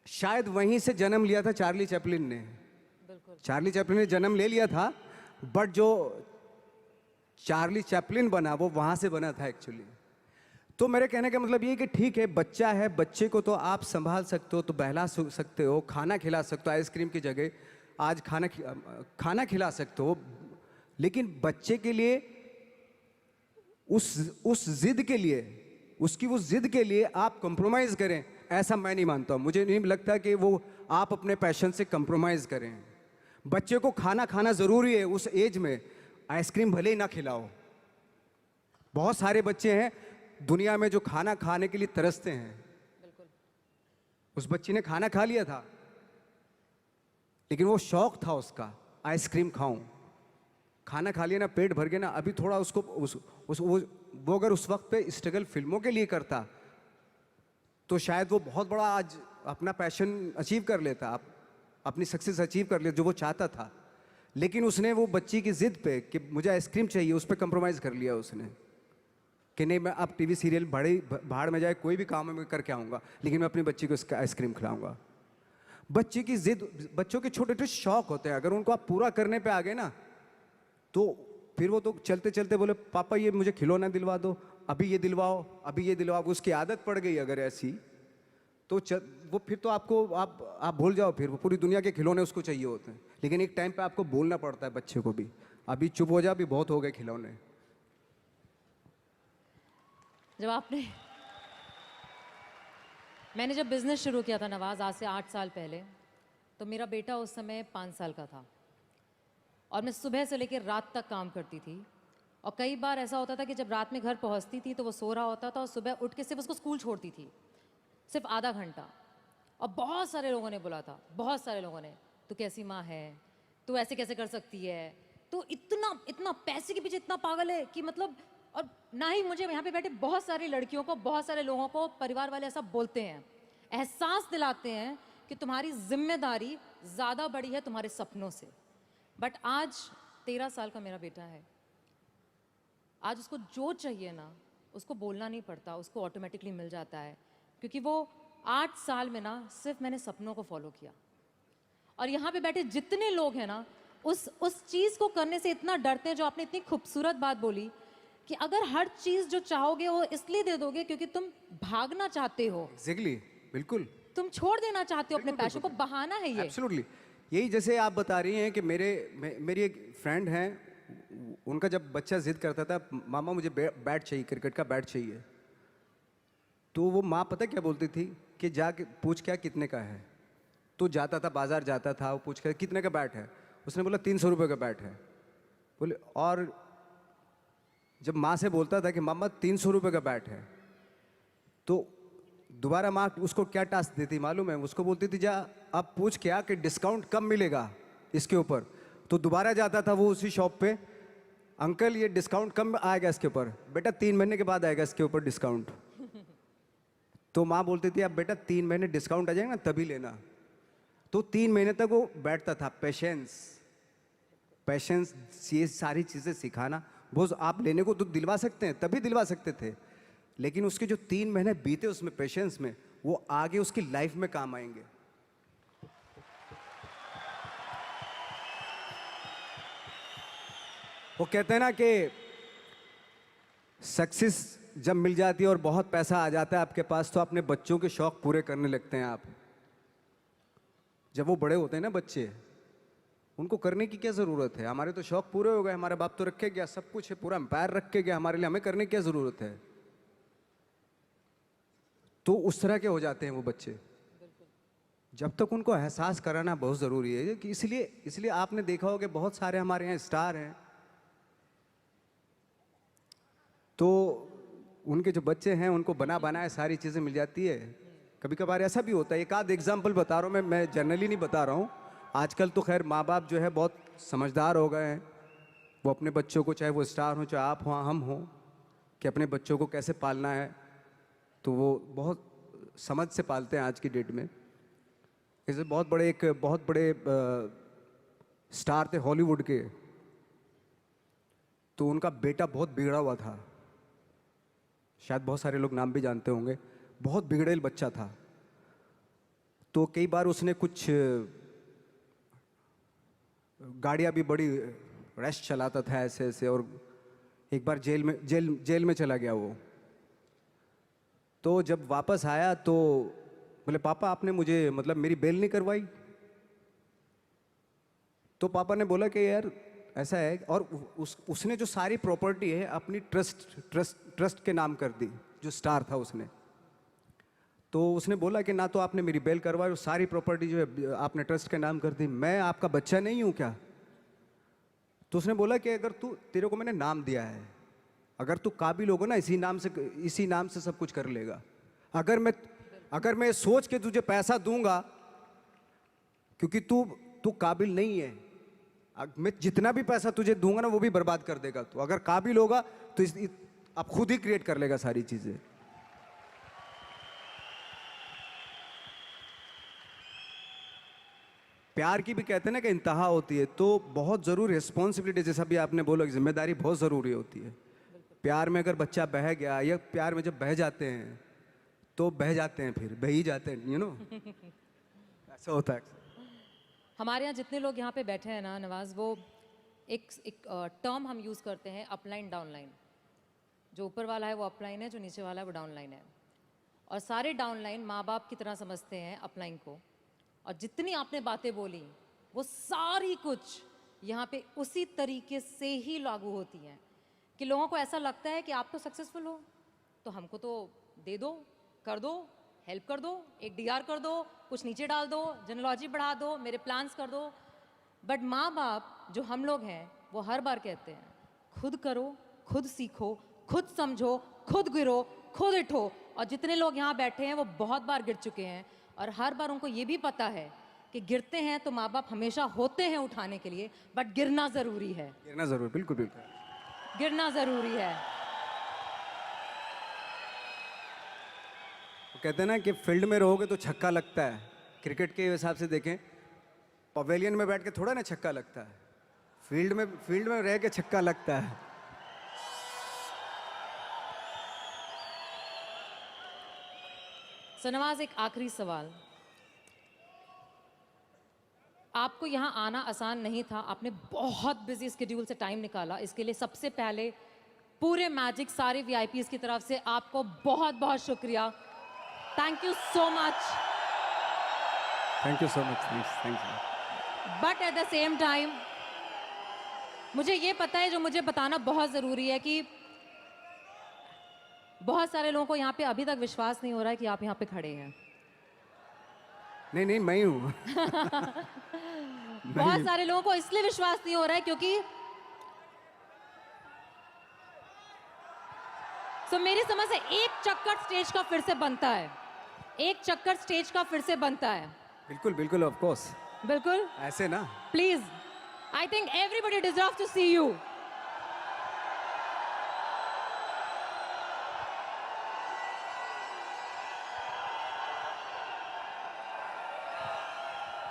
शायद वहीं से जन्म लिया था चार्ली चैपलिन ने। बिल्कुल। चार्ली चैपलिन ने जन्म ले लिया था, बट जो चार्ली चैपलिन बना वो वहां से बना था एक्चुअली। तो मेरे कहने का मतलब ये कि ठीक है, बच्चा है, बच्चे को तो आप संभाल सकते हो, तो बहला सकते हो, खाना खिला सकते हो, आइसक्रीम की जगह आज खाना खिला सकते हो, लेकिन बच्चे के लिए उस जिद के लिए, उसकी उस जिद के लिए आप कंप्रोमाइज़ करें, ऐसा मैं नहीं मानता। मुझे नहीं लगता कि वो आप अपने पैशन से कंप्रोमाइज़ करें। बच्चे को खाना ज़रूरी है उस एज में, आइसक्रीम भले ही ना खिलाओ। बहुत सारे बच्चे हैं दुनिया में जो खाना खाने के लिए तरसते हैं। बिल्कुल। उस बच्ची ने खाना खा लिया था, लेकिन वो शौक था उसका, आइसक्रीम खाऊं। खाना खा लिया ना, पेट भर गया ना, अभी थोड़ा उसको वो अगर उस वक्त पे स्ट्रगल फिल्मों के लिए करता तो शायद वो बहुत बड़ा आज अपना पैशन अचीव कर लेता, अपनी सक्सेस अचीव कर लेता जो वो चाहता था। लेकिन उसने वो बच्ची की जिद पे कि मुझे आइसक्रीम चाहिए, उस पर कंप्रोमाइज़ कर लिया उसने कि नहीं मैं अब टीवी सीरियल भाड़ में जाए कोई भी काम मैं करके आऊँगा, लेकिन मैं अपनी बच्ची को इसका आइसक्रीम खिलाऊँगा। बच्चे की जिद, बच्चों के छोटे छोटे शौक होते हैं, अगर उनको आप पूरा करने पे आ गए ना, तो फिर वो तो चलते चलते बोले पापा ये मुझे खिलौना दिलवा दो, अभी ये दिलवाओ, अभी ये दिलवाओ। उसकी आदत पड़ गई अगर ऐसी, तो वो फिर तो आपको आप भूल जाओ, फिर वो पूरी दुनिया के खिलौने उसको चाहिए होते हैं। लेकिन एक टाइम पे आपको बोलना पड़ता है बच्चे को भी, अभी चुप हो जा, अभी बहुत हो गए खिलौने। मैंने जब बिज़नेस शुरू किया था नवाज़, आज से 8 साल पहले, तो मेरा बेटा उस समय 5 साल का था और मैं सुबह से लेकर रात तक काम करती थी। और कई बार ऐसा होता था कि जब रात में घर पहुंचती थी तो वो सो रहा होता था और सुबह उठ के सिर्फ उसको स्कूल छोड़ती थी, सिर्फ आधा घंटा। और बहुत सारे लोगों ने बोला था, बहुत सारे लोगों ने, तू कैसी माँ है, तू ऐसे कैसे कर सकती है, तू इतना इतना पैसे के पीछे इतना पागल है कि मतलब। और ना ही मुझे, यहाँ पे बैठे बहुत सारी लड़कियों को, बहुत सारे लोगों को परिवार वाले ऐसा बोलते हैं, एहसास दिलाते हैं कि तुम्हारी जिम्मेदारी ज़्यादा बड़ी है तुम्हारे सपनों से। बट आज 13 साल का मेरा बेटा है, आज उसको जो चाहिए ना उसको बोलना नहीं पड़ता, उसको ऑटोमेटिकली मिल जाता है, क्योंकि वो 8 साल में ना सिर्फ मैंने सपनों को फॉलो किया। और यहाँ पे बैठे जितने लोग हैं ना उस चीज़ को करने से इतना डरते हैं, जो आपने इतनी खूबसूरत बात बोली कि अगर हर चीज़ जो चाहोगे वो इसलिए दे दोगे क्योंकि तुम भागना चाहते हो, एग्जैक्टली, बिल्कुल, तुम छोड़ देना चाहते हो अपने पैशन को, बहाना है ये। एब्सोल्युटली। यही जैसे आप बता रही हैं कि मेरी एक फ्रेंड हैं, उनका जब बच्चा जिद करता था मामा मुझे बैट चाहिए, क्रिकेट का बैट चाहिए, तो वो माँ पता क्या बोलती थी कि जाके पूछ क्या कितने का है। तो जाता था, बाजार जाता था, वो पूछ कर कितने का बैट है, उसने बोला 300 रुपये का बैट है। बोले, और जब माँ से बोलता था कि मामा 300 रुपये का बैट है, तो दोबारा माँ उसको क्या टास्क देती मालूम है, उसको बोलती थी जा अब पूछ क्या कि डिस्काउंट कब मिलेगा इसके ऊपर। तो दोबारा जाता था वो उसी शॉप पे, अंकल ये डिस्काउंट कब आएगा इसके ऊपर, बेटा 3 महीने के बाद आएगा इसके ऊपर डिस्काउंट। तो माँ बोलती थी अब बेटा 3 महीने डिस्काउंट आ जाएगा ना तभी लेना। तो 3 महीने तक वो बैठता था। पेशेंस, पेशेंस, ये सारी चीज़ें सिखाना, वो आप लेने को तो दिलवा सकते हैं, तभी दिलवा सकते थे, लेकिन उसके जो 3 महीने बीते उसमें पेशेंस में, वो आगे उसकी लाइफ में काम आएंगे। वो कहते हैं ना कि सक्सेस जब मिल जाती है और बहुत पैसा आ जाता है आपके पास, तो अपने बच्चों के शौक पूरे करने लगते हैं आप। जब वो बड़े होते हैं ना बच्चे, उनको करने की क्या ज़रूरत है, हमारे तो शौक पूरे हो गए, हमारा बाप तो रखे गया, सब कुछ है, पूरा एम्पायर रख के गया हमारे लिए, हमें करने की क्या ज़रूरत है। तो उस तरह के हो जाते हैं वो बच्चे। जब तक उनको एहसास कराना बहुत ज़रूरी है कि इसलिए आपने देखा होगा कि बहुत सारे हमारे यहाँ स्टार हैं, तो उनके जो बच्चे हैं उनको बना बनाए सारी चीज़ें मिल जाती है। कभी कभार ऐसा भी होता है, एक आध एग्जाम्पल बता रहा हूँ मैं जनरली नहीं बता रहा हूँ। आजकल तो खैर माँ बाप जो है बहुत समझदार हो गए हैं, वो अपने बच्चों को, चाहे वो स्टार हो चाहे आप हो हम हो, कि अपने बच्चों को कैसे पालना है, तो वो बहुत समझ से पालते हैं आज की डेट में। जैसे बहुत बड़े स्टार थे हॉलीवुड के, तो उनका बेटा बहुत बिगड़ा हुआ था, शायद बहुत सारे लोग नाम भी जानते होंगे, बहुत बिगड़ेल बच्चा था। तो कई बार उसने कुछ गाड़ियाँ भी बड़ी रैश चलाता था ऐसे ऐसे, और एक बार जेल में चला गया वो। तो जब वापस आया तो बोले पापा आपने मुझे मतलब मेरी बेल नहीं करवाई। तो पापा ने बोला कि यार ऐसा है, और उसने जो सारी प्रॉपर्टी है अपनी ट्रस्ट के नाम कर दी, जो स्टार था उसने। तो उसने बोला कि ना तो आपने मेरी बेल करवाई और सारी प्रॉपर्टी जो है आपने ट्रस्ट के नाम कर दी, मैं आपका बच्चा नहीं हूँ क्या। तो उसने बोला कि अगर तेरे को मैंने नाम दिया है, अगर तू काबिल होगा ना इसी नाम से सब कुछ कर लेगा। अगर मैं सोच के तुझे पैसा दूंगा क्योंकि तू काबिल नहीं है, मैं जितना भी पैसा तुझे दूंगा ना वो भी बर्बाद कर देगा। तो अगर काबिल होगा तो अब खुद ही क्रिएट कर लेगा सारी चीजें। प्यार की भी कहते हैं ना कि इंतहा होती है, तो बहुत ज़रूरी रिस्पॉन्सिबिलिटी, जैसा भी आपने बोला, जिम्मेदारी बहुत ज़रूरी होती है। प्यार में अगर बच्चा बह गया, या प्यार में जब बह जाते हैं तो बह जाते हैं, फिर बह ही जाते हैं, ऐसा होता है। हमारे यहाँ जितने लोग यहाँ पे बैठे हैं ना नवाज, वो एक टर्म हम यूज़ करते हैं, अपलाइन डाउनलाइन। जो ऊपर वाला है वो अपलाइन है, जो नीचे वाला है वो डाउनलाइन है। और सारे डाउनलाइन माँ बाप की तरह समझते हैं अपलाइन को। और जितनी आपने बातें बोली वो सारी कुछ यहाँ पे उसी तरीके से ही लागू होती हैं कि लोगों को ऐसा लगता है कि आप तो सक्सेसफुल हो तो हमको तो दे दो, कर दो, हेल्प कर दो, एक डीआर कर दो, कुछ नीचे डाल दो, जेनोलॉजी बढ़ा दो, मेरे प्लान्स कर दो। बट माँ बाप जो हम लोग हैं वो हर बार कहते हैं खुद करो, खुद सीखो, खुद समझो, खुद गिरो, खुद उठो। और जितने लोग यहाँ बैठे हैं वो बहुत बार गिर चुके हैं और हर बार उनको ये भी पता है कि गिरते हैं तो माँ बाप हमेशा होते हैं उठाने के लिए, बट गिरना ज़रूरी है, गिरना ज़रूर, बिल्कुल बिल्कुल। गिरना ज़रूरी है। वो कहते हैं ना कि फील्ड में रहोगे तो छक्का लगता है। क्रिकेट के हिसाब से देखें, पवेलियन में बैठ के थोड़ा ना छक्का लगता है, फील्ड में रह के छक्का लगता है। सो नवाज, एक आखिरी सवाल। आपको यहाँ आना आसान नहीं था, आपने बहुत बिजी स्केड्यूल से टाइम निकाला। इसके लिए सबसे पहले पूरे मैजिक सारे वीआईपीज़ की तरफ से आपको बहुत बहुत शुक्रिया। Thank you so much. Thank you so much. Thank you. But at the same time मुझे ये पता है, जो मुझे बताना बहुत ज़रूरी है, कि बहुत सारे लोगों को यहाँ पे अभी तक विश्वास नहीं हो रहा है कि आप यहाँ पे खड़े हैं। नहीं नहीं, मैं ही हूँ। बहुत सारे लोगों को इसलिए विश्वास नहीं हो रहा है क्योंकि मेरी समझ से एक चक्कर स्टेज का फिर से बनता है, एक चक्कर स्टेज का फिर से बनता है। बिल्कुल बिल्कुल, ऑफ कोर्स। बिल्कुल ऐसे ना। Please, I think everybody deserve to see you.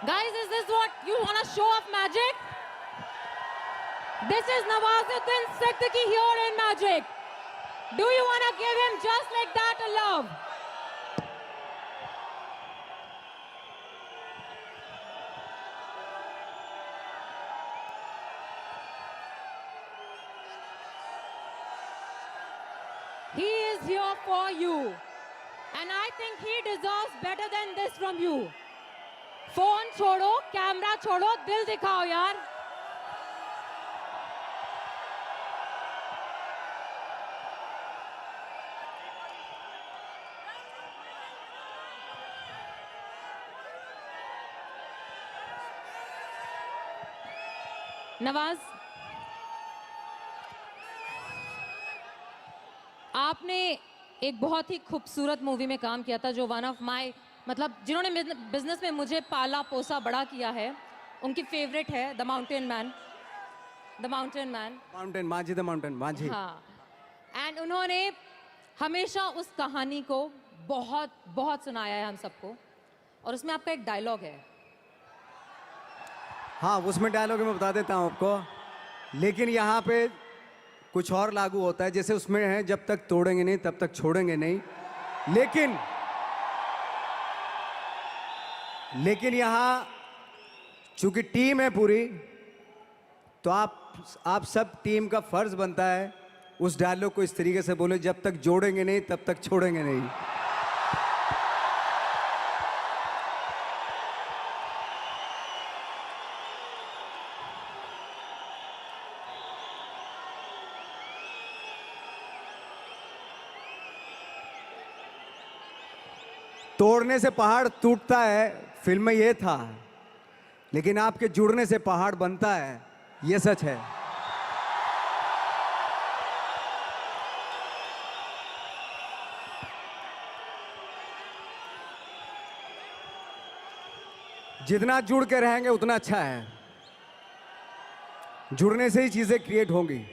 Guys, is this what you want to show off magic? This is Nawazuddin Siddiqui here in Magic. Do you want to give him just like that a love? He is here for you. And I think he deserves better than this from you. Phone छोड़ो, camera छोड़ो, दिल दिखाओ यार। नवाज, आपने एक बहुत ही खूबसूरत movie में काम किया था, जो वन ऑफ माय, मतलब जिन्होंने बिजनेस में मुझे पाला पोसा बड़ा किया है, उनकी फेवरेट है the mountain man. The mountain man, mountain माझी, द माउंटेन माझी। हाँ, एंड उन्होंने हमेशा उस कहानी को बहुत बहुत सुनाया है हम सबको। और उसमें आपका एक डायलॉग है। हाँ, उसमें डायलॉग मैं बता देता हूँ आपको, लेकिन यहाँ पे कुछ और लागू होता है। जैसे उसमें है, जब तक तोड़ेंगे नहीं तब तक छोड़ेंगे नहीं। लेकिन यहाँ चूंकि टीम है पूरी, तो आप सब टीम का फर्ज बनता है उस डायलॉग को इस तरीके से बोले, जब तक जोड़ेंगे नहीं तब तक छोड़ेंगे नहीं। तोड़ने से पहाड़ टूटता है, फिल्म में ये था, लेकिन आपके जुड़ने से पहाड़ बनता है, ये सच है। जितना जुड़ के रहेंगे उतना अच्छा है। जुड़ने से ही चीजें क्रिएट होंगी।